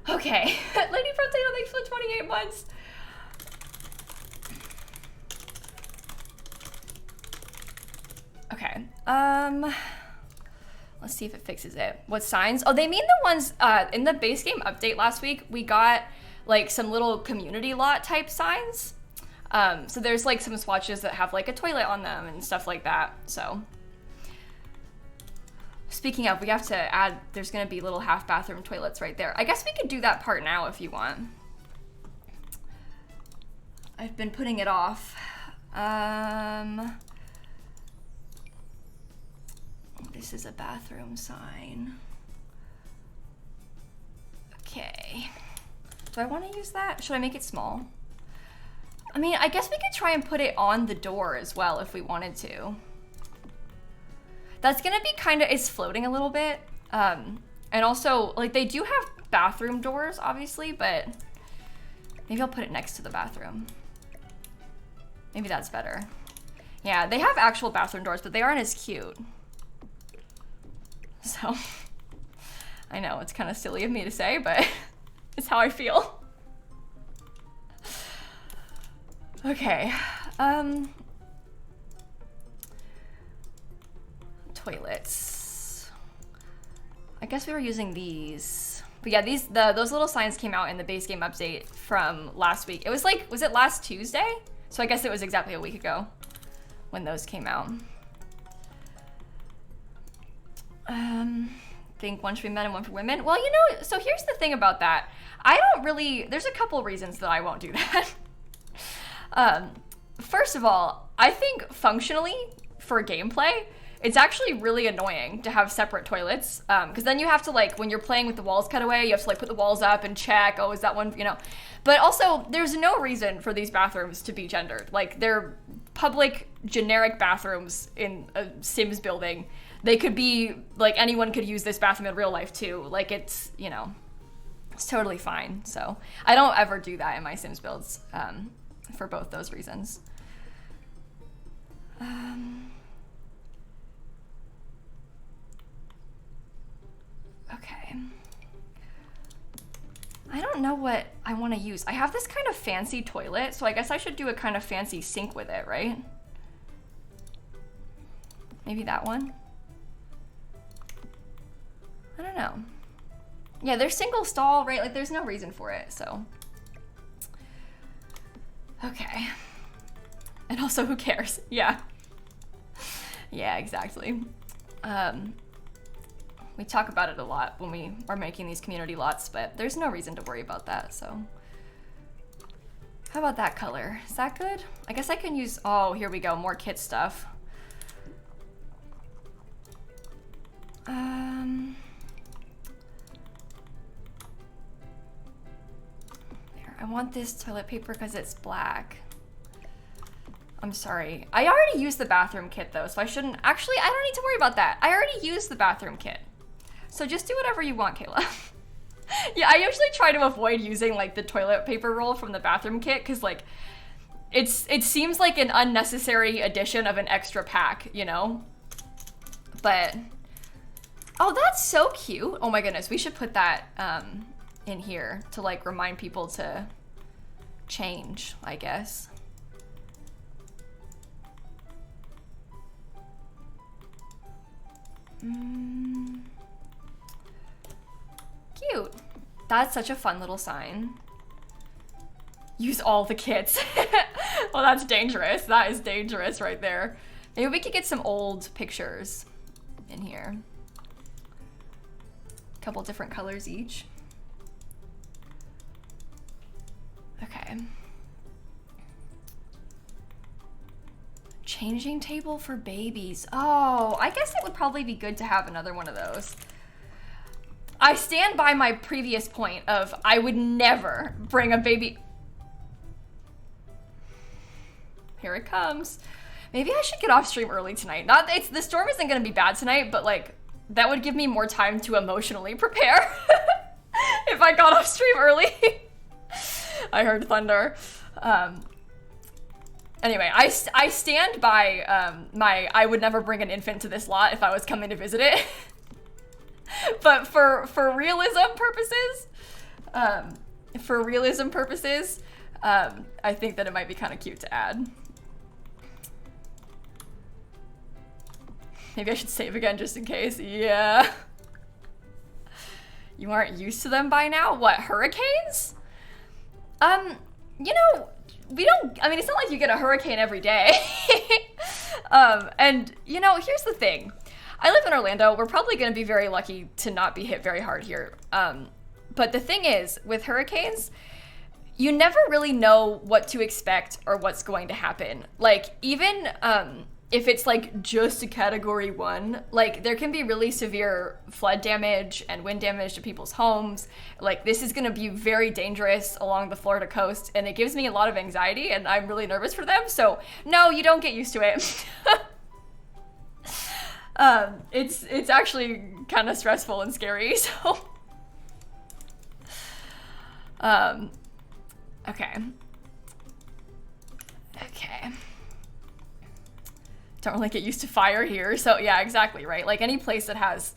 Okay, Lady Potato, thanks for the 28 months. Okay, let's see if it fixes it. What signs? Oh, they mean the ones in the base game update last week. We got like some little community lot type signs. So there's like some swatches that have like a toilet on them and stuff like that. So speaking of, we have to add, there's gonna be little half bathroom toilets right there. I guess we could do that part now if you want. I've been putting it off. This is a bathroom sign. Okay. Do I want to use that? Should I make it small? I mean, I guess we could try and put it on the door as well if we wanted to. That's gonna be kind of, it's floating a little bit. And also, like, they do have bathroom doors, obviously, but maybe I'll put it next to the bathroom. Maybe that's better. Yeah, they have actual bathroom doors, but they aren't as cute. So I know it's kind of silly of me to say, but it's how I feel. Okay. Toilets. I guess we were using these. But yeah, those little signs came out in the base game update from last week. It was like, was it last Tuesday? So I guess it was exactly a week ago when those came out. Think one should be men and one for women. Well, you know, so here's the thing about that. I don't really, there's a couple reasons that I won't do that. First of all, I think functionally for gameplay, it's actually really annoying to have separate toilets, because then you have to, like, when you're playing with the walls cut away, you have to like put the walls up and check, oh, is that one, you know. But also, there's no reason for these bathrooms to be gendered. Like, they're public, generic bathrooms in a Sims building. They could be, like, anyone could use this bathroom in real life too. Like, it's, you know, it's totally fine. So I don't ever do that in my Sims builds, for both those reasons. Okay. I don't know what I want to use. I have this kind of fancy toilet, so I guess I should do a kind of fancy sink with it, right? Maybe that one? I don't know. Yeah, they're single stall, right? Like, there's no reason for it, so. Okay. And also, who cares? Yeah. Yeah, exactly. We talk about it a lot when we are making these community lots, but there's no reason to worry about that, so. How about that color? Is that good? I guess I can use, oh, here we go, more kit stuff. There, I want this toilet paper because it's black. I'm sorry. I already used the bathroom kit though, so I shouldn't, actually, I don't need to worry about that. I already used the bathroom kit. So just do whatever you want, Kayla. Yeah, I usually try to avoid using like the toilet paper roll from the bathroom kit because like it seems like an unnecessary addition of an extra pack, you know? But, oh, that's so cute. Oh my goodness, we should put that in here to like remind people to change, I guess. Cute. That's such a fun little sign. Use all the kits. Well, that's dangerous. That is dangerous right there. Maybe we could get some old pictures in here. A couple different colors each. Okay. Changing table for babies. Oh, I guess it would probably be good to have another one of those. I stand by my previous point of I would never bring a baby. Here it comes. Maybe I should get off stream early tonight. The storm isn't gonna be bad tonight, but like that would give me more time to emotionally prepare if I got off stream early. I heard thunder. Anyway, I stand by my I would never bring an infant to this lot if I was coming to visit it. But for realism purposes, I think that it might be kind of cute to add. Maybe I should save again just in case. Yeah. You aren't used to them by now? What, hurricanes? You know, we don't, I mean, it's not like you get a hurricane every day. And, you know, here's the thing. I live in Orlando. We're probably going to be very lucky to not be hit very hard here. But the thing is, with hurricanes, you never really know what to expect or what's going to happen. Like, even if it's like just a category 1, like there can be really severe flood damage and wind damage to people's homes. Like, this is going to be very dangerous along the Florida coast, and it gives me a lot of anxiety, and I'm really nervous for them. So no, you don't get used to it. It's actually kind of stressful and scary, so. Okay. Don't really get used to fire here, so yeah, exactly, right? Like any place that has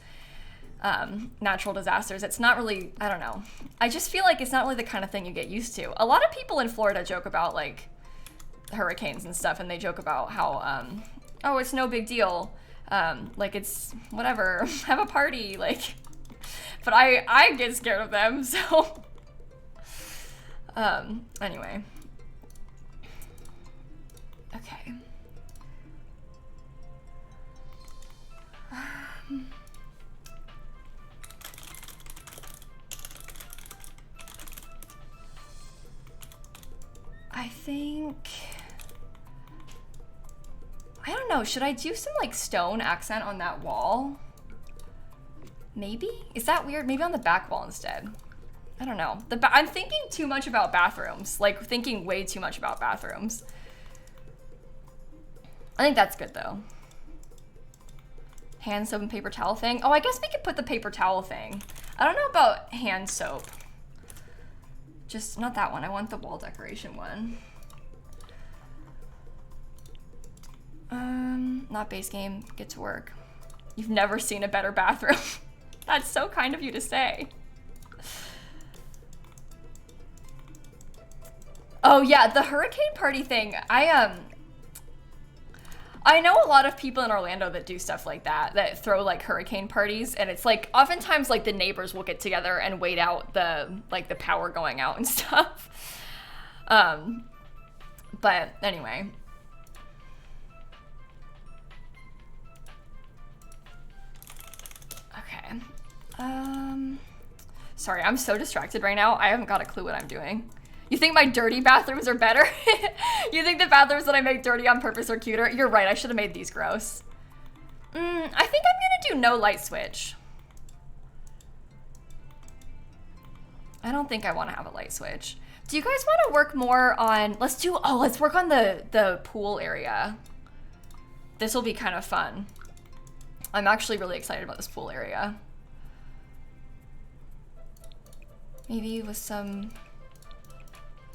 natural disasters. It's not really, I don't know. I just feel like it's not really the kind of thing you get used to. A lot of people in Florida joke about like hurricanes and stuff, and they joke about how, oh, it's no big deal. Like it's whatever, have a party, like, but I get scared of them, so, anyway. Okay. I think, I don't know, should I do some like stone accent on that wall? Maybe? Is that weird? Maybe on the back wall instead. I don't know. I'm thinking too much about bathrooms, like thinking way too much about bathrooms. I think that's good though. Hand soap and paper towel thing. Oh, I guess we could put the paper towel thing. I don't know about hand soap. Just not that one. I want the wall decoration one. Not base game. Get to work. You've never seen a better bathroom. That's so kind of you to say. Oh yeah, the hurricane party thing. I know a lot of people in Orlando that do stuff like that, that throw like hurricane parties, and it's like oftentimes like the neighbors will get together and wait out the like the power going out and stuff. But anyway. Okay. Sorry, I'm so distracted right now. I haven't got a clue what I'm doing. You think my dirty bathrooms are better? You think the bathrooms that I make dirty on purpose are cuter? You're right, I should have made these gross. I think I'm gonna do no light switch. I don't think I want to have a light switch. Do you guys want to work more on, let's work on the pool area. This will be kind of fun. I'm actually really excited about this pool area. Maybe with some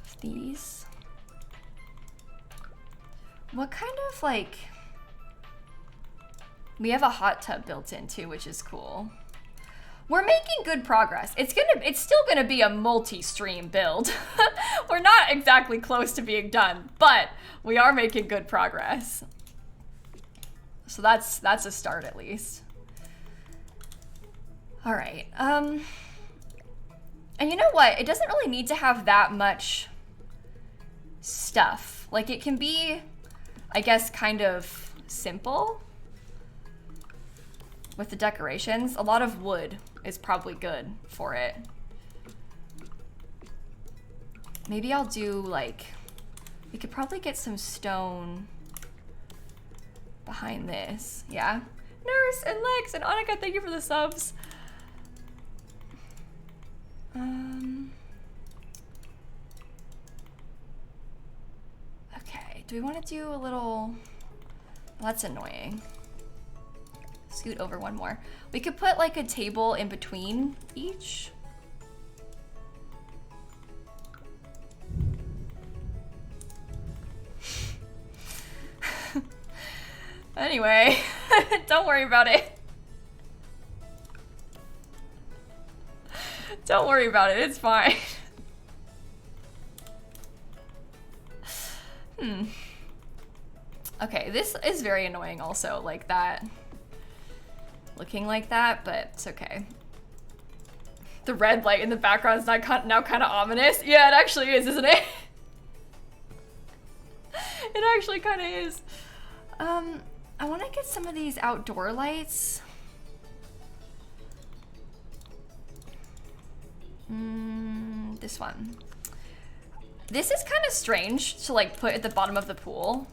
of these. What kind of like, we have a hot tub built in too, which is cool. We're making good progress. It's still gonna be a multi-stream build. We're not exactly close to being done, but we are making good progress. So that's a start at least. All right, and you know what? It doesn't really need to have that much stuff. Like it can be, I guess, kind of simple with the decorations. A lot of wood is probably good for it. Maybe I'll do like, we could probably get some stone behind this. Yeah. Nurse and Lex and Annika, thank you for the subs. Okay, do we want to do a little, that's annoying. Scoot over one more. We could put like a table in between each. Anyway, don't worry about it. Don't worry about it, it's fine. Okay, this is very annoying also, like that. Looking like that, but it's okay. The red light in the background is now kind of ominous. Yeah, it actually is, isn't it? It actually kind of is. I want to get some of these outdoor lights. This one. This is kind of strange to like put at the bottom of the pool,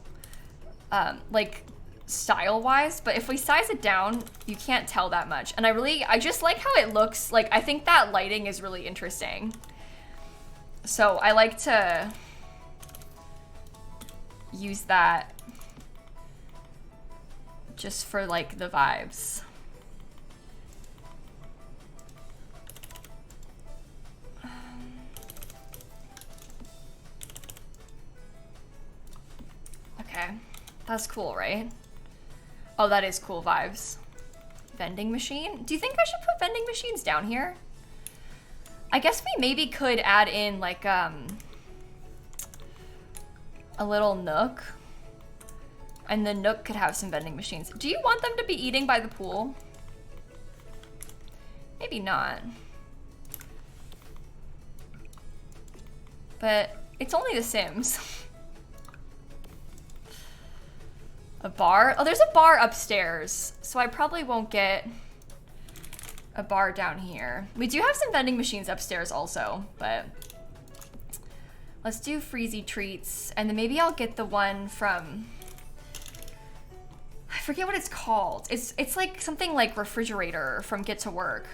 like style-wise, but if we size it down, you can't tell that much. And I just like how it looks. Like, I think that lighting is really interesting. So I like to use that just for like the vibes. Okay, that's cool, right? Oh, that is cool vibes. vending machine. Do you think I should put vending machines down here? I guess we maybe could add in like a little nook. And the nook could have some vending machines. Do you want them to be eating by the pool? Maybe not. But it's only The Sims. A bar? Oh, there's a bar upstairs. So I probably won't get a bar down here. We do have some vending machines upstairs also, but let's do Freezy Treats. And then maybe I'll get the one from, I forget what it's called. It's like something like refrigerator from Get to Work.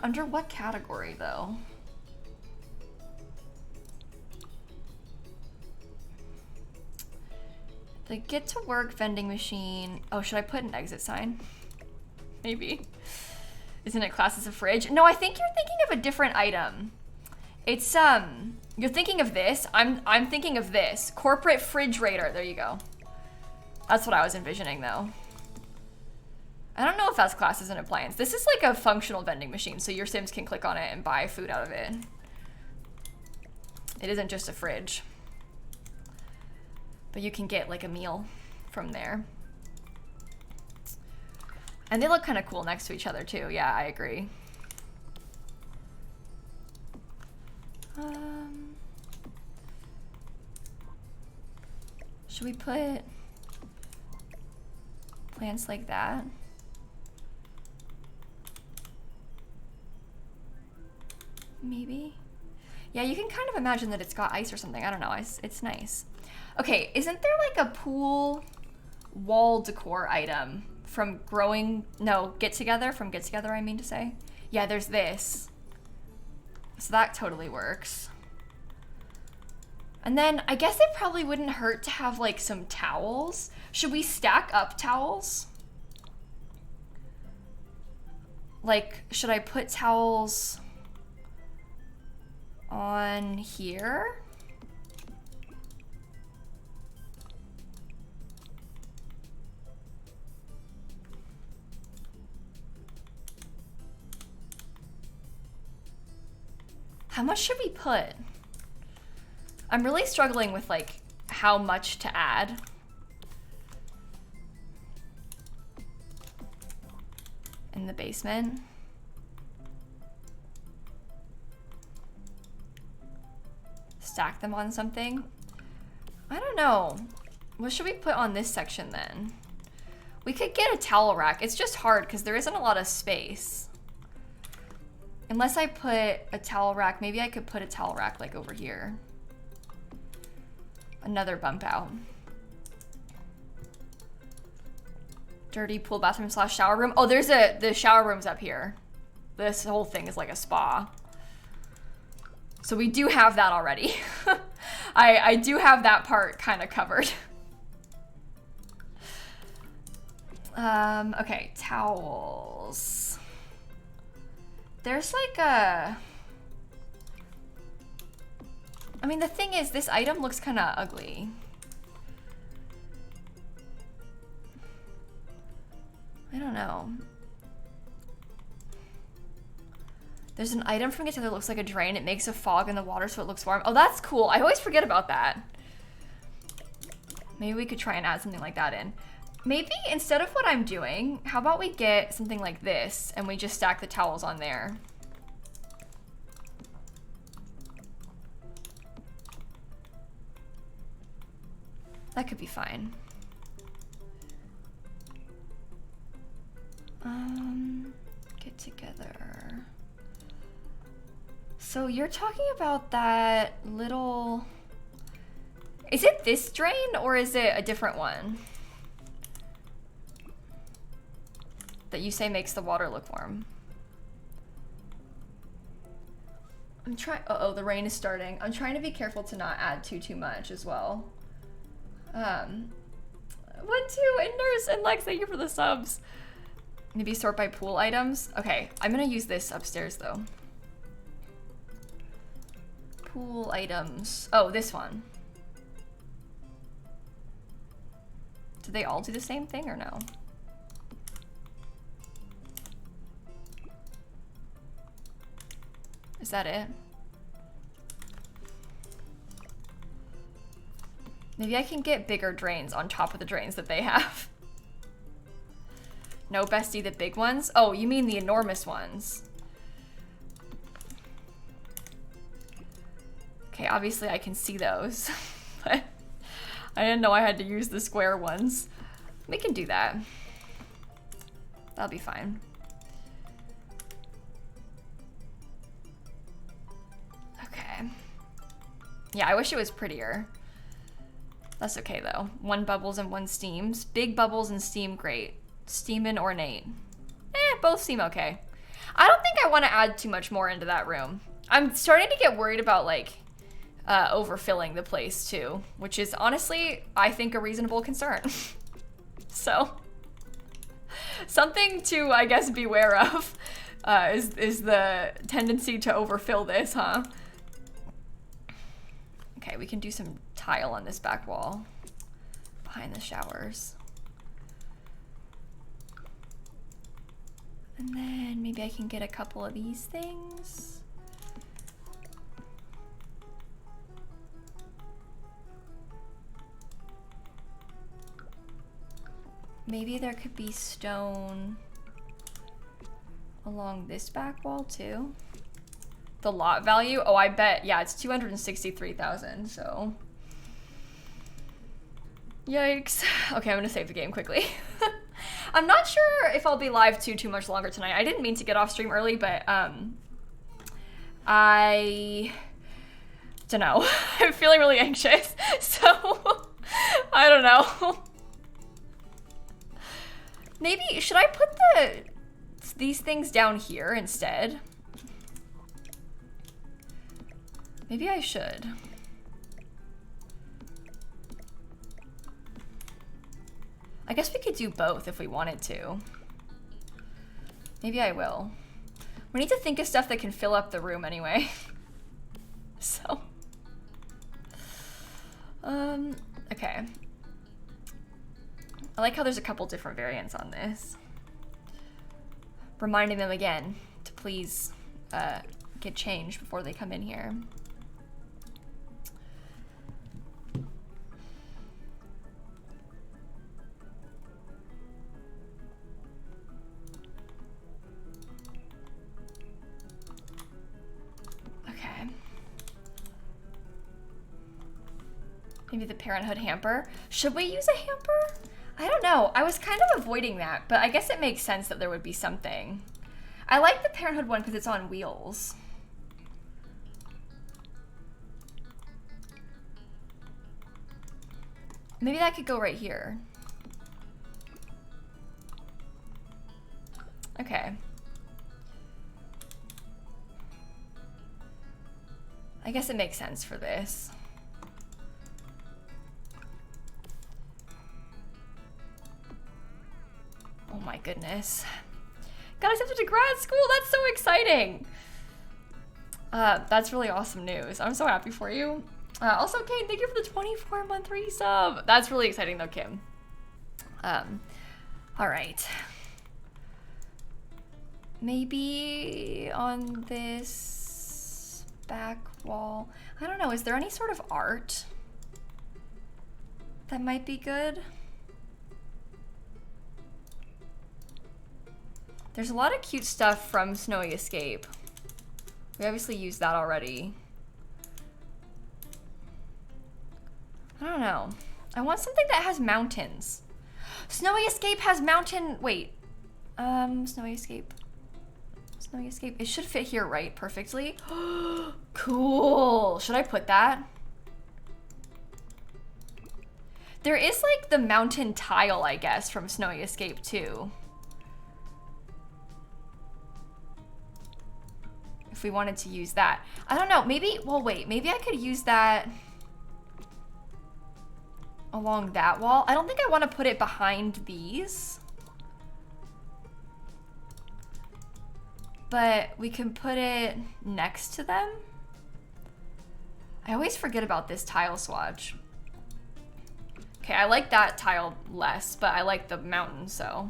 Under what category though? The Get to Work vending machine. Oh, should I put an exit sign? Maybe. Isn't it classed as a fridge? No, I think you're thinking of a different item. It's you're thinking of this. I'm thinking of this. Corporate refrigerator. There you go. That's what I was envisioning though. I don't know if that's classed as an appliance. This is like a functional vending machine, so your Sims can click on it and buy food out of it. It isn't just a fridge. But you can get like a meal from there. And they look kind of cool next to each other too. Yeah, I agree. Should we put plants like that? Maybe. Yeah, you can kind of imagine that it's got ice or something. I don't know. It's nice. Okay, isn't there like a pool wall decor item from Get Together? From Get Together, I mean to say. Yeah, there's this. So that totally works. And then I guess it probably wouldn't hurt to have like some towels. Should we stack up towels? Like, should I put towels on here? How much should we put? I'm really struggling with like how much to add. In the basement. Stack them on something. I don't know. What should we put on this section then? We could get a towel rack. It's just hard because there isn't a lot of space. Unless I put a towel rack, maybe I could put a towel rack like over here. Another bump out. Dirty pool bathroom / shower room. Oh, the shower room's up here. This whole thing is like a spa. So we do have that already. I do have that part kind of covered. Okay, towels. There's like a... I mean, the thing is, this item looks kind of ugly. I don't know. There's an item from Get Together that looks like a drain. It makes a fog in the water so it looks warm. Oh, that's cool. I always forget about that. Maybe we could try and add something like that in. Maybe instead of what I'm doing, how about we get something like this and we just stack the towels on there. That could be fine. Get Together. So you're talking about that little... Is it this drain or is it a different one? That you say makes the water look warm. I'm trying, uh-oh, the rain is starting. I'm trying to be careful to not add too much as well. 1, 2, and Nurse and Lex, thank you for the subs. Maybe sort by pool items. Okay, I'm gonna use this upstairs though. Pool items. Oh, this one. Do they all do the same thing or no? Is that it? Maybe I can get bigger drains on top of the drains that they have. No, bestie, the big ones? Oh, you mean the enormous ones. Okay, obviously I can see those, but I didn't know I had to use the square ones. We can do that. That'll be fine. Okay. Yeah, I wish it was prettier. That's okay though. 1 bubbles and 1 steams. Big bubbles and steam, great. Steam and ornate. Both seem okay. I don't think I want to add too much more into that room. I'm starting to get worried about like overfilling the place too, which is honestly, I think, a reasonable concern. So, something to, I guess, beware of is the tendency to overfill this, huh? Okay, we can do some tile on this back wall behind the showers. And then maybe I can get a couple of these things. Maybe there could be stone along this back wall too. The lot value? Oh, I bet, yeah, it's 263,000, so. Yikes. Okay, I'm gonna save the game quickly. I'm not sure if I'll be live too much longer tonight. I didn't mean to get off stream early, but I don't know. I'm feeling really anxious, so I don't know. Maybe, should I put these things down here instead? Maybe I should. I guess we could do both if we wanted to. Maybe I will. We need to think of stuff that can fill up the room anyway. So. Okay. I like how there's a couple different variants on this. Reminding them again to please get changed before they come in here. Okay. Maybe the Parenthood hamper. Should we use a hamper? I don't know. I was kind of avoiding that, but I guess it makes sense that there would be something. I like the Parenthood one because it's on wheels. Maybe that could go right here. Okay. I guess it makes sense for this. Oh my goodness. Got accepted to grad school, that's so exciting. That's really awesome news. I'm so happy for you. Also, Kate, thank you for the 24-month resub. That's really exciting though, Kim. All right. Maybe on this back wall, I don't know, is there any sort of art that might be good? There's a lot of cute stuff from Snowy Escape. We obviously used that already. I don't know. I want something that has mountains. Snowy Escape has mountain, wait. Snowy Escape. Snowy Escape, it should fit here, right? Perfectly. Cool, should I put that? There is like the mountain tile, I guess, from Snowy Escape too. If we wanted to use that. I don't know, maybe, well wait, maybe I could use that along that wall. I don't think I want to put it behind these. But we can put it next to them. I always forget about this tile swatch. Okay, I like that tile less, but I like the mountain, so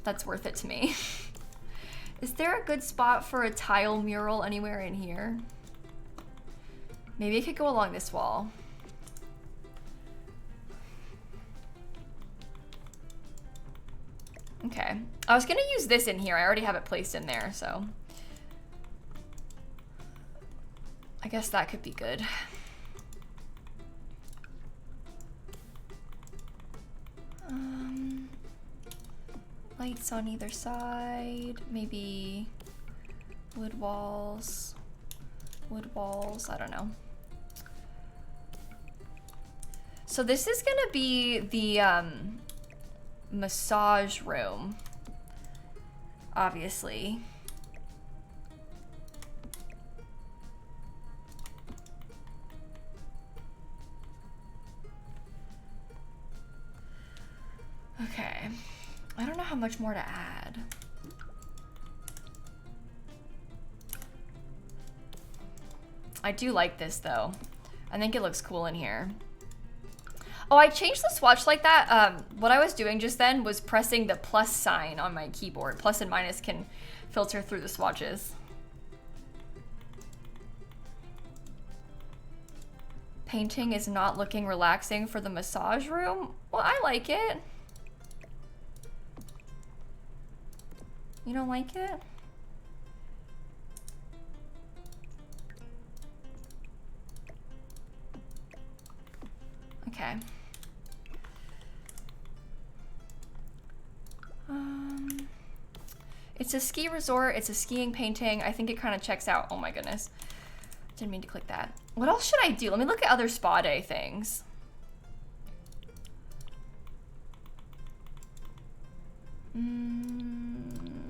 that's worth it to me. Is there a good spot for a tile mural anywhere in here? Maybe it could go along this wall. Okay, I was gonna use this in here. I already have it placed in there, so I guess that could be good. Lights on either side, maybe wood walls, I don't know. So this is gonna be the massage room, obviously. Okay, I don't know how much more to add. I do like this though. I think it looks cool in here. Oh, I changed the swatch like that. What I was doing just then was pressing the plus sign on my keyboard. Plus and minus can filter through the swatches. Painting is not looking relaxing for the massage room. Well, I like it. You don't like it? Okay. It's a ski resort, it's a skiing painting. I think it kind of checks out. Oh my goodness. Didn't mean to click that. What else should I do? Let me look at other spa day things.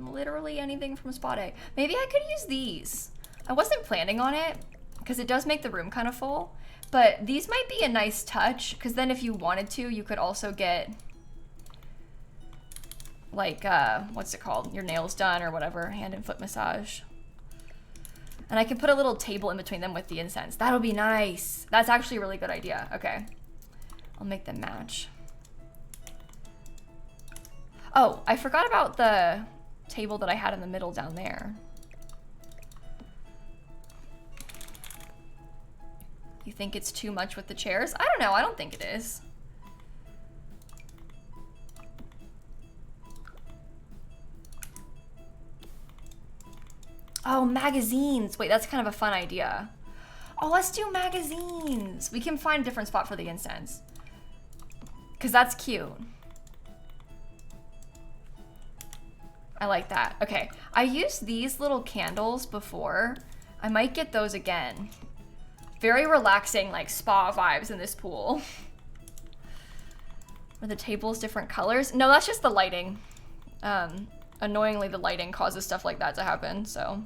Literally anything from spa day. Maybe I could use these. I wasn't planning on it because it does make the room kind of full, but these might be a nice touch because then if you wanted to, you could also get like, what's it called? Your nails done or whatever, hand and foot massage. And I can put a little table in between them with the incense. That'll be nice. That's actually a really good idea. Okay, I'll make them match. Oh, I forgot about the table that I had in the middle down there. You think it's too much with the chairs? I don't know, I don't think it is. Oh, magazines. Wait, that's kind of a fun idea. Oh, let's do magazines. We can find a different spot for the incense. Because that's cute. I like that. Okay, I used these little candles before. I might get those again. Very relaxing, like spa vibes in this pool. Are the tables different colors? No, that's just the lighting. Annoyingly, the lighting causes stuff like that to happen, so.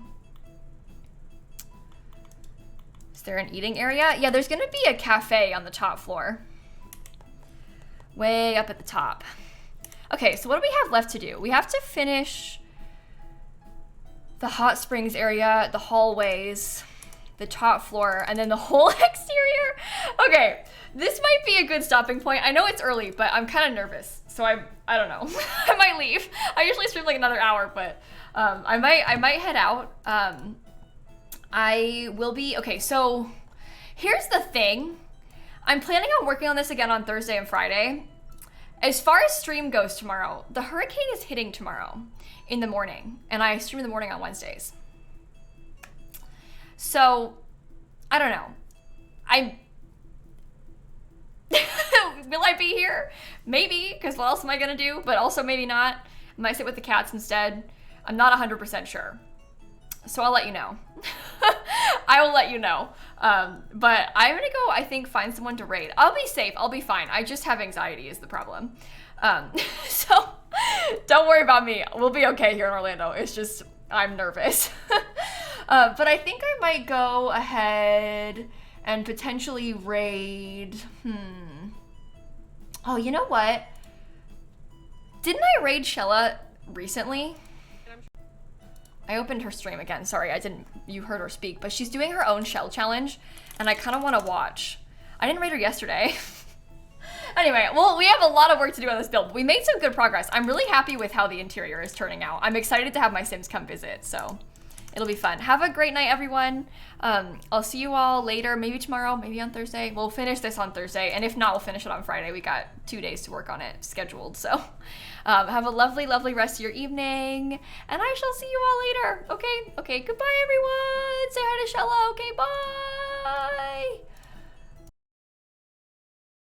Is there an eating area? Yeah, there's gonna be a cafe on the top floor. Way up at the top. Okay, so what do we have left to do? We have to finish the hot springs area, the hallways, the top floor, and then the whole exterior. Okay, this might be a good stopping point. I know it's early, but I'm kind of nervous, so I don't know. I might leave. I usually stream like another hour, but I might head out. I will be, okay, so here's the thing. I'm planning on working on this again on Thursday and Friday. As far as stream goes tomorrow, the hurricane is hitting tomorrow in the morning, and I stream in the morning on Wednesdays. So, I don't know. Will I be here? Maybe, because what else am I gonna do? But also maybe not. I might sit with the cats instead. I'm not 100% sure. So I'll let you know. I will let you know. But I'm gonna go, I think, find someone to raid. I'll be safe, I'll be fine. I just have anxiety is the problem. So don't worry about me. We'll be okay here in Orlando. It's just, I'm nervous. But I think I might go ahead and potentially raid, Oh, you know what? Didn't I raid Shella recently? I opened her stream again. Sorry, you heard her speak, but she's doing her own shell challenge and I kind of want to watch. I didn't raid her yesterday. Anyway, well, we have a lot of work to do on this build. We made some good progress. I'm really happy with how the interior is turning out. I'm excited to have my Sims come visit, so it'll be fun. Have a great night, everyone. I'll see you all later, maybe tomorrow, maybe on Thursday. We'll finish this on Thursday, and if not, we'll finish it on Friday. We got 2 days to work on it scheduled, so have a lovely, lovely rest of your evening, and I shall see you all later. Okay, goodbye, everyone. Say hi to Shella. Okay, bye.